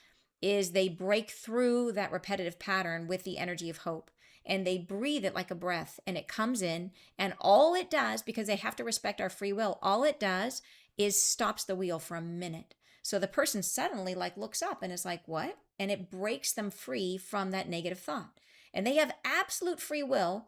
is they break through that repetitive pattern with the energy of hope. And they breathe it like a breath, and it comes in, and all it does, because they have to respect our free will, all it does is stops the wheel for a minute. So the person suddenly looks up and is like, what? And it breaks them free from that negative thought. And they have absolute free will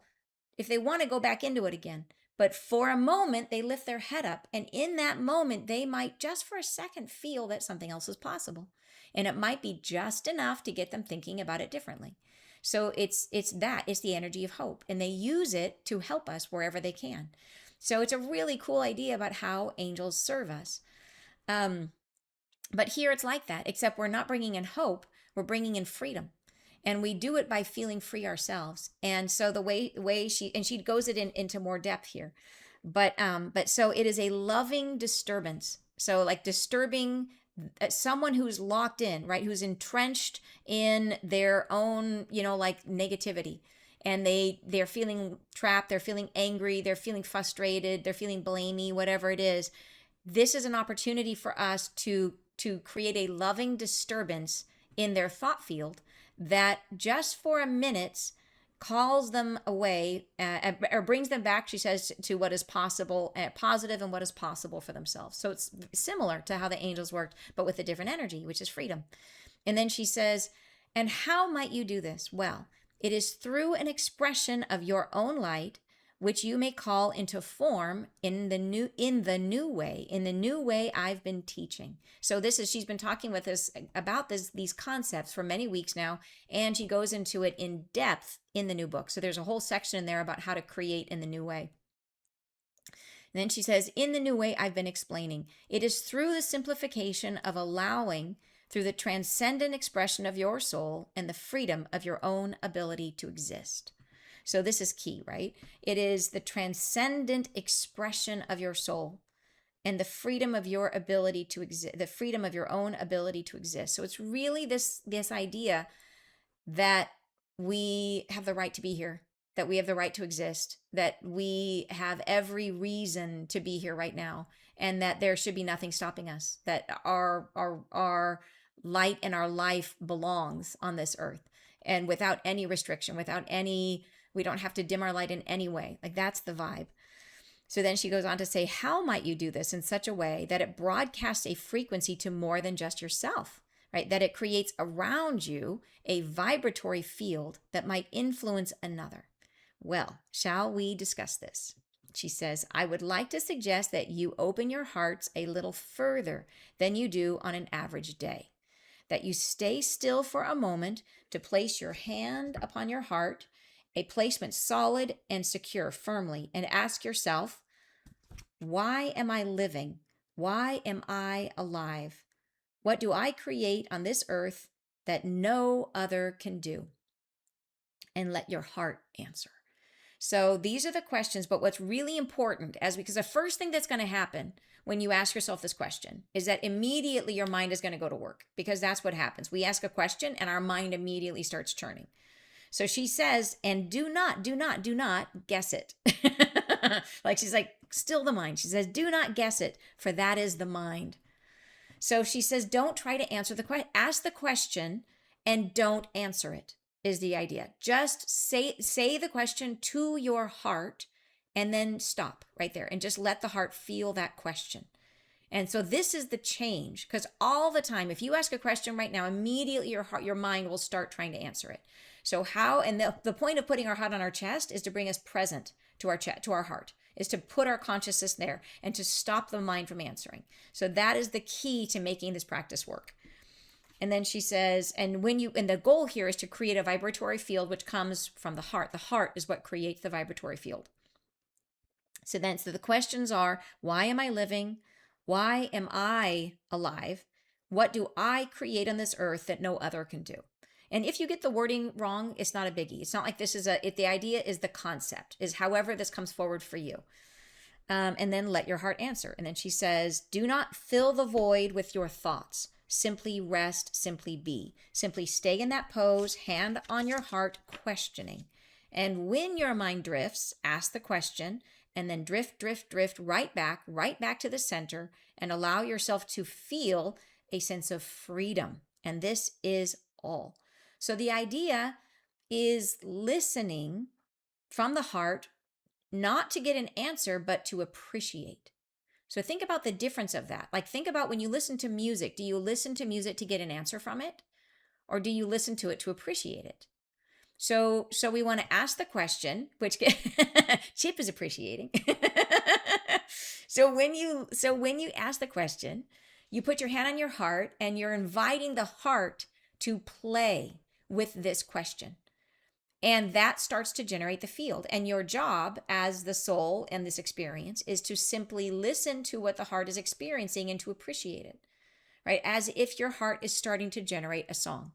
if they want to go back into it again. But for a moment, they lift their head up, and in that moment, they might just for a second feel that something else is possible. And it might be just enough to get them thinking about it differently. So it's the energy of hope, and they use it to help us wherever they can. So it's a really cool idea about how angels serve us. But here it's like that, except we're not bringing in hope, we're bringing in freedom. And we do it by feeling free ourselves. And so the way she goes into more depth here. But so it is a loving disturbance. So like disturbing someone who's locked in, right? Who's entrenched in their own, like negativity. And they're feeling trapped, they're feeling angry, they're feeling frustrated, they're feeling blamey, whatever it is. This is an opportunity for us to create a loving disturbance in their thought field that just for a minute calls them away, or brings them back, she says, to what is possible, positive, and what is possible for themselves. So it's similar to how the angels worked, but with a different energy, which is freedom. And then she says, and how might you do this? Well, it is through an expression of your own light, which you may call into form in the new way I've been teaching. So she's been talking with us about these concepts for many weeks now, and she goes into it in depth in the new book. So there's a whole section in there about how to create in the new way. And then she says, in the new way I've been explaining, it is through the simplification of allowing, through the transcendent expression of your soul and the freedom of your own ability to exist. So this is key, right? It is the transcendent expression of your soul and the freedom of your ability to exist, the freedom of your own ability to exist. So it's really this idea that we have the right to be here, that we have the right to exist, that we have every reason to be here right now, and that there should be nothing stopping us, that our light and our life belongs on this earth, and without any restriction, we don't have to dim our light in any way. Like, that's the vibe. So then she goes on to say, how might you do this in such a way that it broadcasts a frequency to more than just yourself, right? That it creates around you a vibratory field that might influence another. Well, shall we discuss this? She says, I would like to suggest that you open your hearts a little further than you do on an average day. That you stay still for a moment to place your hand upon your heart, a placement solid and secure firmly, and ask yourself, why am I living? Why am I alive? What do I create on this earth that no other can do? And let your heart answer. So these are the questions, but what's really important, because the first thing that's going to happen when you ask yourself this question is that immediately your mind is going to go to work, because that's what happens. We ask a question and our mind immediately starts churning. So she says, and do not guess it. Like, she's like, still the mind. She says, do not guess it, for that is the mind. So she says, don't try to answer the question. Ask the question and don't answer it, is the idea. Just say the question to your heart and then stop right there and just let the heart feel that question. And so this is the change, because all the time, if you ask a question right now, immediately your mind will start trying to answer it. So the point of putting our heart on our chest is to bring us present to our heart, is to put our consciousness there and to stop the mind from answering. So that is the key to making this practice work. And then she says, and the goal here is to create a vibratory field which comes from the heart. The heart is what creates the vibratory field. So the questions are, why am I living? Why am I alive? What do I create on this earth that no other can do? And if you get the wording wrong, it's not a biggie. It's not like this is the idea is the concept, is however this comes forward for you. And then let your heart answer. And then she says, do not fill the void with your thoughts. Simply rest, simply be. Simply stay in that pose, hand on your heart, questioning. And when your mind drifts, ask the question, and then drift right back to the center, and allow yourself to feel a sense of freedom. And this is all. So the idea is listening from the heart, not to get an answer, but to appreciate. So think about the difference of that. Like, think about when you listen to music. Do you listen to music to get an answer from it? Or do you listen to it to appreciate it? So we want to ask the question, which Chip is appreciating. So when you ask the question, you put your hand on your heart and you're inviting the heart to play with this question. And that starts to generate the field. And your job as the soul in this experience is to simply listen to what the heart is experiencing and to appreciate it, right? As if your heart is starting to generate a song.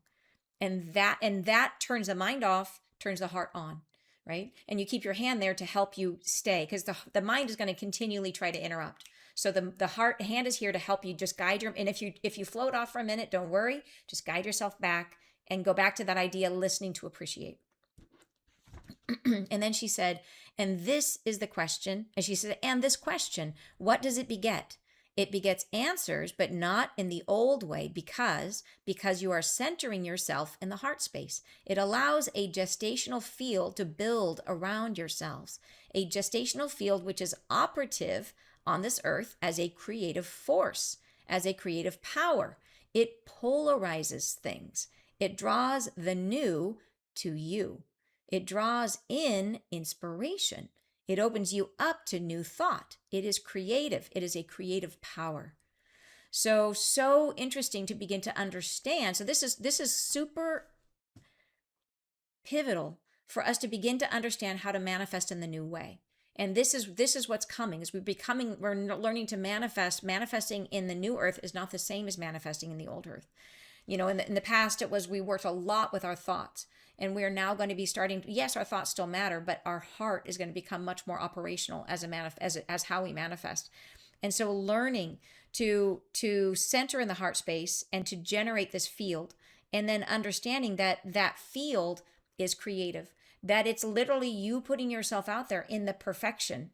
And that turns the mind off, turns the heart on, right? And you keep your hand there to help you stay, because the mind is going to continually try to interrupt. So the heart hand is here to help you just guide your, and if you float off for a minute, don't worry, just guide yourself back and go back to that idea, listening to appreciate. And then she said, and this is the question. And she said, and this question, what does it beget? It begets answers, but not in the old way, because you are centering yourself in the heart space. It allows a gestational field to build around yourselves, a gestational field which is operative on this earth as a creative force, as a creative power. It polarizes things. It draws the new to you. It draws in inspiration. It opens you up to new thought. It is creative. It is a creative power. So interesting to begin to understand. So this is super pivotal for us to begin to understand how to manifest in the new way. And this is what's coming. As we're learning to manifest. Manifesting in the new earth is not the same as manifesting in the old earth. In the past, it was we worked a lot with our thoughts. And we are now going to be starting. Yes, our thoughts still matter, but our heart is going to become much more operational as how we manifest. And so, learning to center in the heart space and to generate this field, and then understanding that that field is creative, that it's literally you putting yourself out there in the perfection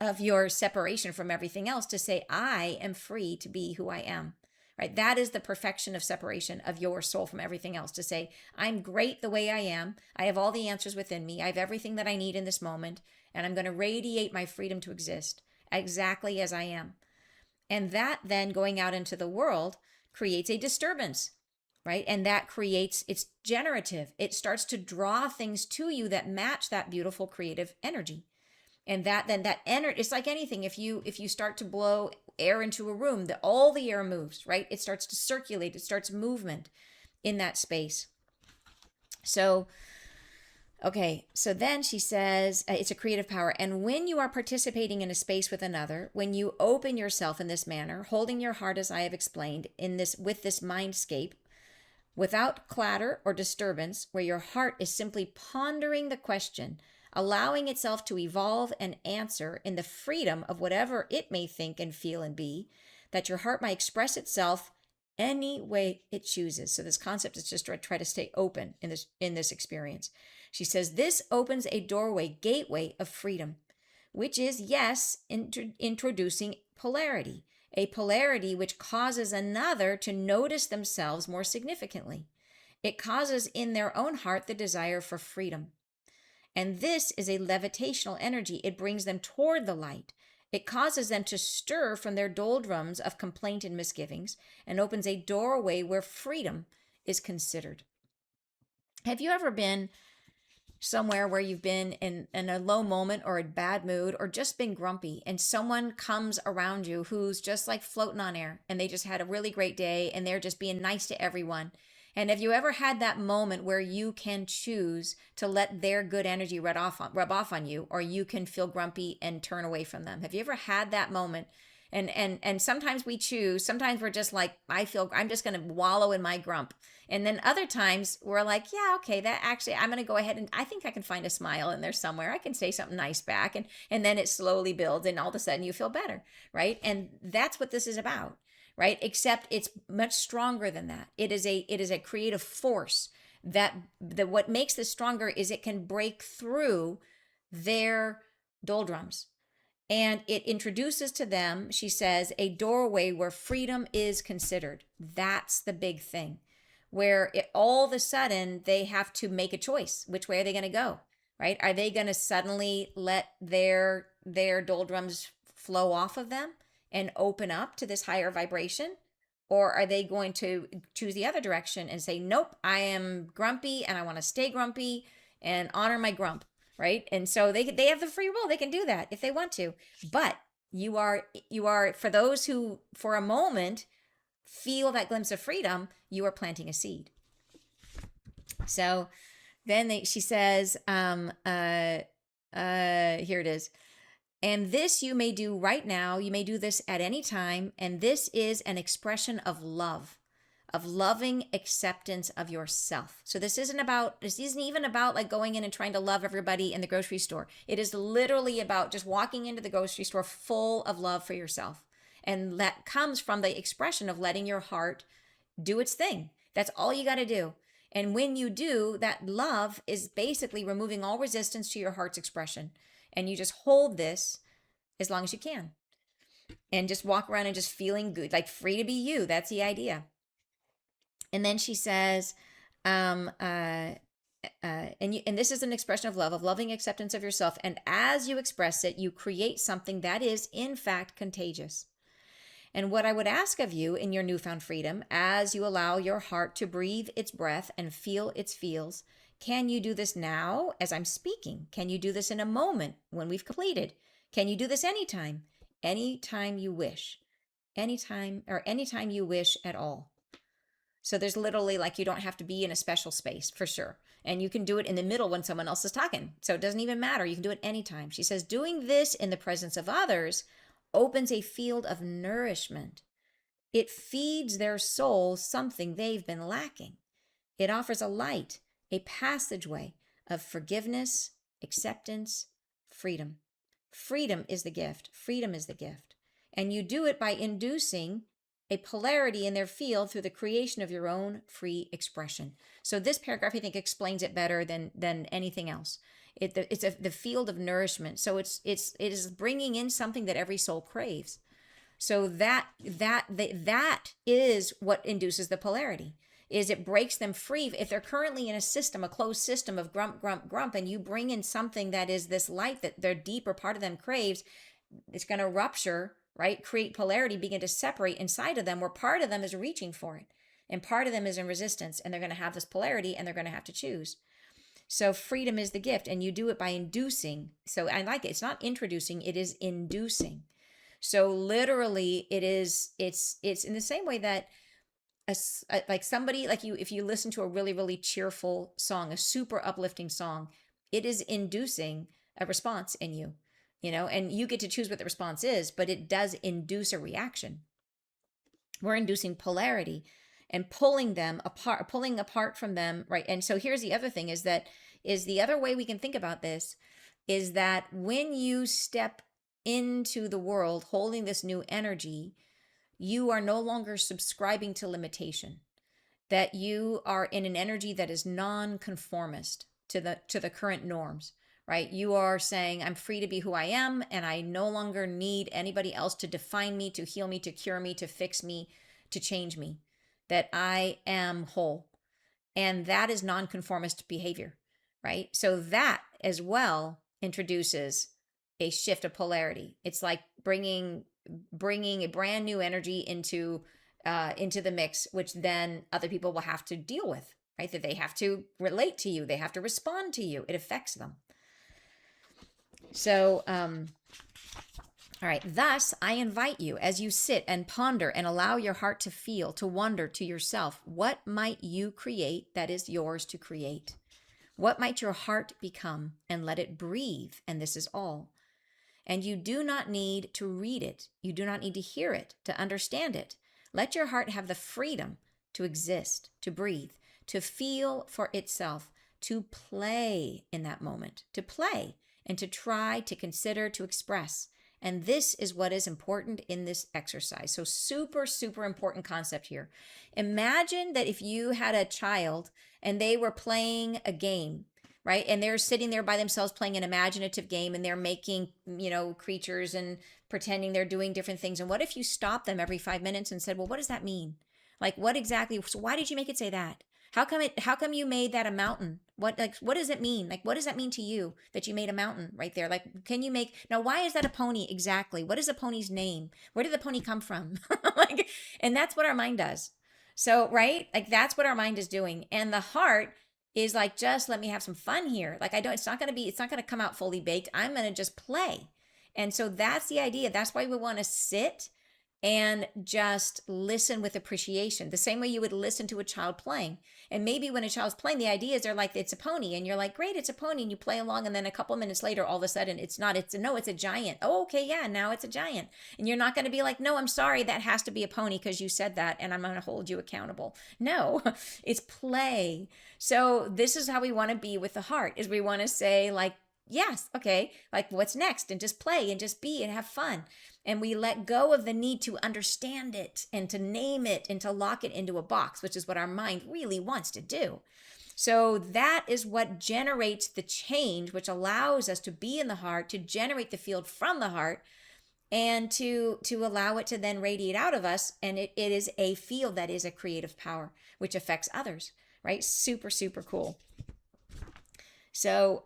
of your separation from everything else to say, I am free to be who I am. Right? That is the perfection of separation of your soul from everything else, to say, I'm great the way I am. I have all the answers within me. I have everything that I need in this moment, and I'm going to radiate my freedom to exist exactly as I am. And that then going out into the world creates a disturbance, right? And that creates, it's generative. It starts to draw things to you that match that beautiful creative energy. And that energy, it's like anything. If you start to blow air into a room, all the air moves, right? It starts to circulate. It starts movement in that space. So, okay. So then she says, it's a creative power. And when you are participating in a space with another, when you open yourself in this manner, holding your heart, as I have explained, with this mindscape, without clatter or disturbance, where your heart is simply pondering the question, allowing itself to evolve and answer in the freedom of whatever it may think and feel and be, that your heart might express itself any way it chooses. So this concept is just to try to stay open in this experience. She says, this opens a gateway of freedom, which is, yes, introducing polarity, a polarity which causes another to notice themselves more significantly. It causes in their own heart the desire for freedom. And this is a levitational energy. It brings them toward the light. It causes them to stir from their doldrums of complaint and misgivings and opens a doorway where freedom is considered. Have you ever been somewhere where you've been in a low moment or a bad mood or just been grumpy, and someone comes around you who's just like floating on air, and they just had a really great day and they're just being nice to everyone? And have you ever had that moment where you can choose to let their good energy rub off on you, or you can feel grumpy and turn away from them? Have you ever had that moment? And sometimes we choose, sometimes we're just like, I'm just going to wallow in my grump. And then other times we're like, yeah, okay, that actually, I'm going to go ahead and I think I can find a smile in there somewhere. I can say something nice back. And then it slowly builds and all of a sudden you feel better, right? And that's what this is about. Right? Except it's much stronger than that. It is a creative force that what makes this stronger is it can break through their doldrums. And it introduces to them, she says, a doorway where freedom is considered. That's the big thing. Where all of a sudden they have to make a choice. Which way are they going to go? Right? Are they going to suddenly let their doldrums flow off of them and open up to this higher vibration? Or are they going to choose the other direction and say, nope, I am grumpy and I want to stay grumpy and honor my grump, right? And so they have the free will. They can do that if they want to. But you are, for those who for a moment feel that glimpse of freedom, you are planting a seed. So then she says, here it is. And this you may do right now. You may do this at any time. And this is an expression of love, of loving acceptance of yourself. So this isn't even about like going in and trying to love everybody in the grocery store. It is literally about just walking into the grocery store full of love for yourself. And that comes from the expression of letting your heart do its thing. That's all you got to do. And when you do, that love is basically removing all resistance to your heart's expression. And you just hold this as long as you can. And just walk around and just feeling good, like free to be you. That's the idea. And then she says, and this is an expression of love, of loving acceptance of yourself. And as you express it, you create something that is, in fact, contagious. And what I would ask of you in your newfound freedom, as you allow your heart to breathe its breath and feel its feels, can you do this now as I'm speaking? Can you do this in a moment when we've completed? Can you do this anytime? Anytime you wish. Anytime you wish at all. So there's literally, like, you don't have to be in a special space, for sure. And you can do it in the middle when someone else is talking. So it doesn't even matter. You can do it anytime. She says, doing this in the presence of others opens a field of nourishment. It feeds their soul something they've been lacking. It offers a light, a passageway of forgiveness, acceptance, freedom. Freedom is the gift. Freedom is the gift. And you do it by inducing a polarity in their field through the creation of your own free expression. So this paragraph, I think, explains it better than anything else. It's the field of nourishment. So it is bringing in something that every soul craves. So that is what induces the polarity. Is it breaks them free. If they're currently in a system, a closed system of grump, grump, grump, and you bring in something that is this light that their deeper part of them craves, it's going to rupture, right? Create polarity, begin to separate inside of them, where part of them is reaching for it and part of them is in resistance, and they're going to have this polarity and they're going to have to choose. So freedom is the gift, and you do it by inducing. So I like it. It's not introducing, it is inducing. So literally it's in the same way that like somebody, like you, if you listen to a really, really cheerful song, a super uplifting song, it is inducing a response in you, and you get to choose what the response is, but it does induce a reaction. We're inducing polarity and pulling apart from them, right? And so here's the other thing is the other way we can think about this is that when you step into the world holding this new energy, you are no longer subscribing to limitation, that you are in an energy that is non-conformist to the current norms, right? You are saying, I'm free to be who I am, and I no longer need anybody else to define me, to heal me, to cure me, to fix me, to change me, that I am whole. And that is non-conformist behavior, right? So that as well introduces a shift of polarity. It's like bringing a brand new energy into the mix, which then other people will have to deal with, right? That they have to relate to you, they have to respond to you. It affects them. So, all right. Thus, I invite you as you sit and ponder and allow your heart to feel, to wonder to yourself, what might you create that is yours to create? What might your heart become? And let it breathe. And this is all. And you do not need to read it. You do not need to hear it, to understand it. Let your heart have the freedom to exist, to breathe, to feel for itself, to play in that moment, to play and to try, to consider, to express. And this is what is important in this exercise. So super, super important concept here. Imagine that if you had a child and they were playing a game, right? And they're sitting there by themselves playing an imaginative game, and they're making, creatures and pretending they're doing different things. And what if you stopped them every 5 minutes and said, well, what does that mean? Like, what exactly? So why did you make it say that? How come you made that a mountain? What does it mean? Like, what does that mean to you that you made a mountain right there? Like, now, why is that a pony exactly? What is the pony's name? Where did the pony come from? And that's what our mind does. So, right? Like, that's what our mind is doing. And the heart is like, just let me have some fun here. Like, it's not going to come out fully baked. I'm going to just play. And so that's the idea. That's why we want to sit and just listen with appreciation, the same way you would listen to a child playing. And maybe when a child's playing, the idea is they're like, it's a pony. And you're like, great, it's a pony. And you play along. And then a couple minutes later, all of a sudden, it's a giant. Oh, okay, yeah, now it's a giant. And you're not going to be like, no, I'm sorry, that has to be a pony because you said that, and I'm going to hold you accountable. No, it's play. So this is how we want to be with the heart, is we want to say, like, yes, okay, like what's next? And just play and just be and have fun. And we let go of the need to understand it and to name it and to lock it into a box, which is what our mind really wants to do. So that is what generates the change, which allows us to be in the heart, to generate the field from the heart, and to allow it to then radiate out of us. And it is a field that is a creative power, which affects others, right? Super, super cool. So,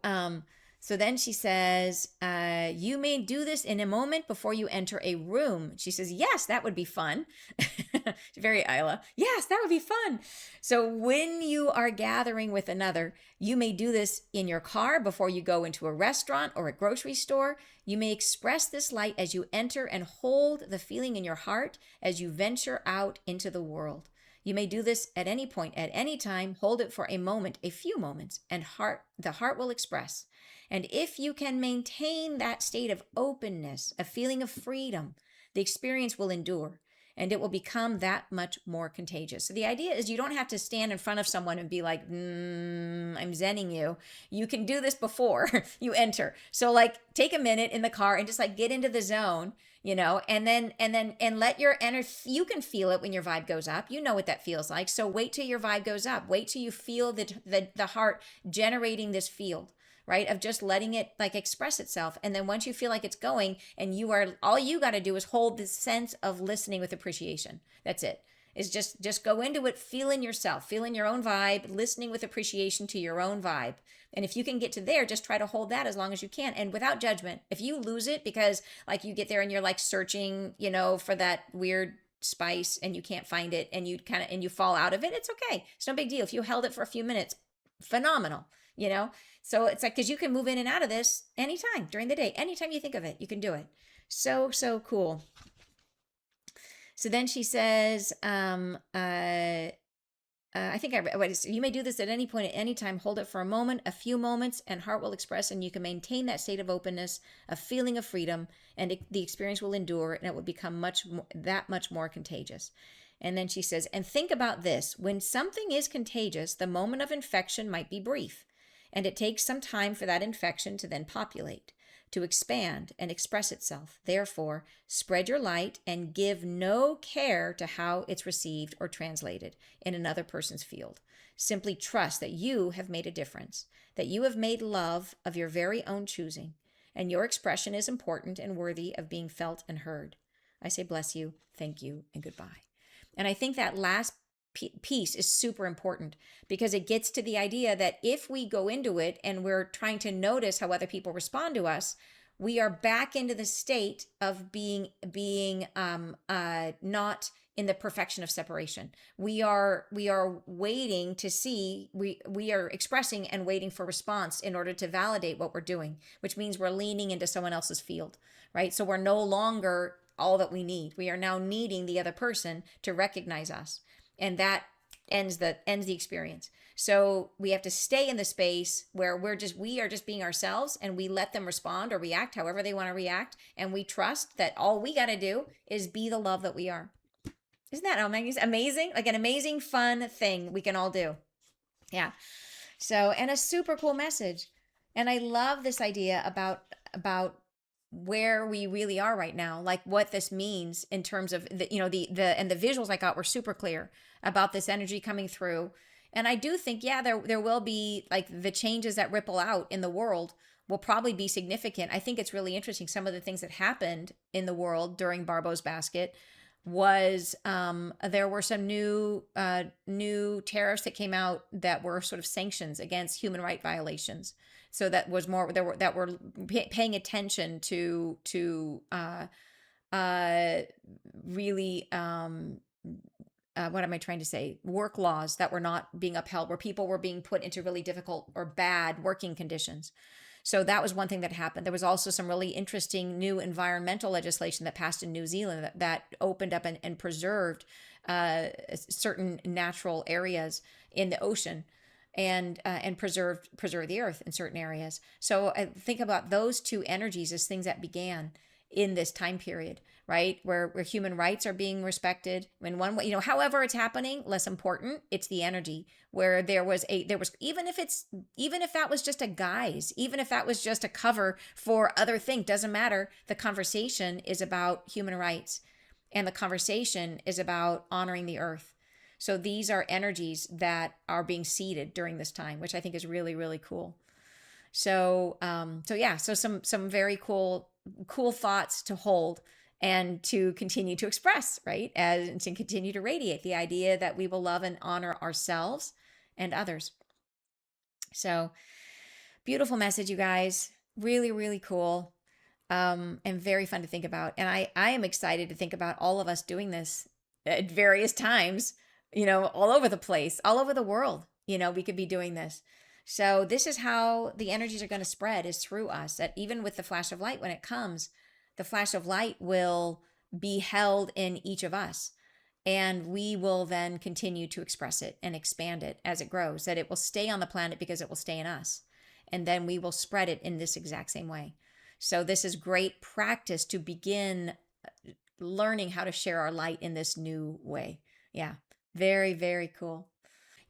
so then she says, you may do this in a moment before you enter a room. She says, yes, that would be fun. Very Isla. Yes, that would be fun. So when you are gathering with another, you may do this in your car before you go into a restaurant or a grocery store. You may express this light as you enter and hold the feeling in your heart as you venture out into the world. You may do this at any point, at any time. Hold it for a moment, a few moments, and the heart will express. And if you can maintain that state of openness, a feeling of freedom, the experience will endure and it will become that much more contagious. So the idea is you don't have to stand in front of someone and be like, I'm zenning you. You can do this before you enter. So like take a minute in the car and just like get into the zone, and let your energy, you can feel it when your vibe goes up. You know what that feels like. So wait till your vibe goes up. Wait till you feel the heart generating this field, right? Of just letting it like express itself. And then once you feel like it's going and all you got to do is hold this sense of listening with appreciation. That's it. Is just go into it, feeling yourself, feeling your own vibe, listening with appreciation to your own vibe. And if you can get to there, just try to hold that as long as you can and without judgment. If you lose it because like you get there and you're like searching, for that weird spice and you can't find it and you fall out of it, it's okay. It's no big deal. If you held it for a few minutes, phenomenal, So it's like, because you can move in and out of this anytime during the day, anytime you think of it, you can do it. So, so cool. So then she says, I think you may do this at any point, at any time. Hold it for a moment, a few moments, and heart will express, and you can maintain that state of openness, a feeling of freedom, and the experience will endure, and it will become that much more contagious. And then she says, and think about this. When something is contagious, the moment of infection might be brief, and it takes some time for that infection to then populate, to expand and express itself. Therefore, spread your light and give no care to how it's received or translated in another person's field. Simply trust that you have made a difference, that you have made love of your very own choosing, and your expression is important and worthy of being felt and heard. I say bless you, thank you, and goodbye. And I think that last piece is super important because it gets to the idea that if we go into it and we're trying to notice how other people respond to us, we are back into the state of being not in the perfection of separation. We are waiting to see, we are expressing and waiting for response in order to validate what we're doing, which means we're leaning into someone else's field, right? So we're no longer all that we need. We are now needing the other person to recognize us. And that ends the experience. So we have to stay in the space where we are just being ourselves, and we let them respond or react however they want to react. And we trust that all we got to do is be the love that we are. Isn't that amazing? Like an amazing, fun thing we can all do. Yeah. So, and a super cool message. And I love this idea about where we really are right now, like what this means in terms of the visuals I got were super clear about this energy coming through. And I do think, there will be like the changes that ripple out in the world will probably be significant. I think it's really interesting. Some of the things that happened in the world during Barbault's basket was there were some new tariffs that came out that were sort of sanctions against human rights violations. So that was more that were paying attention to really what am I trying to say? Work laws that were not being upheld, where people were being put into really difficult or bad working conditions. So that was one thing that happened. There was also some really interesting new environmental legislation that passed in New Zealand that opened up and preserved certain natural areas in the ocean and preserve the earth in certain areas. So I think about those two energies as things that began. in this time period, right? Where human rights are being respected in one way, however it's happening, less important. It's the energy where there was, even if that was just a guise, even if that was just a cover for other things, doesn't matter. The conversation is about human rights, and the conversation is about honoring the earth. So these are energies that are being seeded during this time, which I think is really, really cool. So yeah, so some very cool thoughts to hold and to continue to express, right? And to continue to radiate the idea that we will love and honor ourselves and others. So beautiful message, you guys. Really, really cool. And very fun to think about. And I am excited to think about all of us doing this at various times, all over the place, all over the world. We could be doing this. So this is how the energies are going to spread, is through us. That even with the flash of light, when it comes, the flash of light will be held in each of us. And we will then continue to express it and expand it as it grows, that it will stay on the planet because it will stay in us. And then we will spread it in this exact same way. So this is great practice to begin learning how to share our light in this new way. Yeah, very, very cool.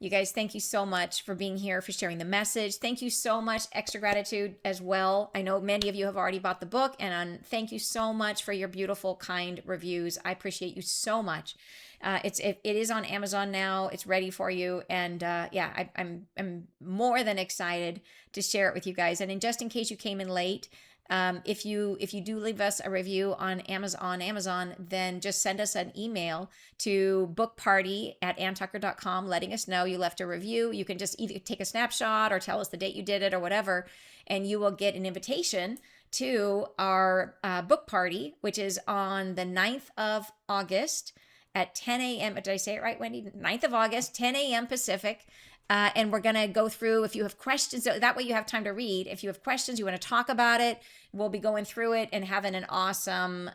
You guys, thank you so much for being here, for sharing the message. Thank you so much. Extra gratitude as well. I know many of you have already bought the book, and thank you so much for your beautiful, kind reviews. I appreciate you so much. It is on Amazon now. It's ready for you, and yeah, I'm more than excited to share it with you guys. And just in case you came in late, if you do leave us a review on Amazon, then just send us an email to bookparty@anntucker.com letting us know you left a review. You can just either take a snapshot or tell us the date you did it or whatever, and you will get an invitation to our book party, which is on the 9th of August at 10 a.m. Did I say it right, Wendy? 9th of August, 10 a.m. Pacific. And we're going to go through, if you have questions, so that way you have time to read. If you have questions, you want to talk about it, we'll be going through it and having an awesome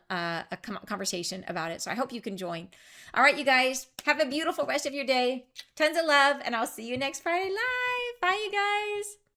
conversation about it. So I hope you can join. All right, you guys, have a beautiful rest of your day. Tons of love, and I'll see you next Friday live. Bye, you guys.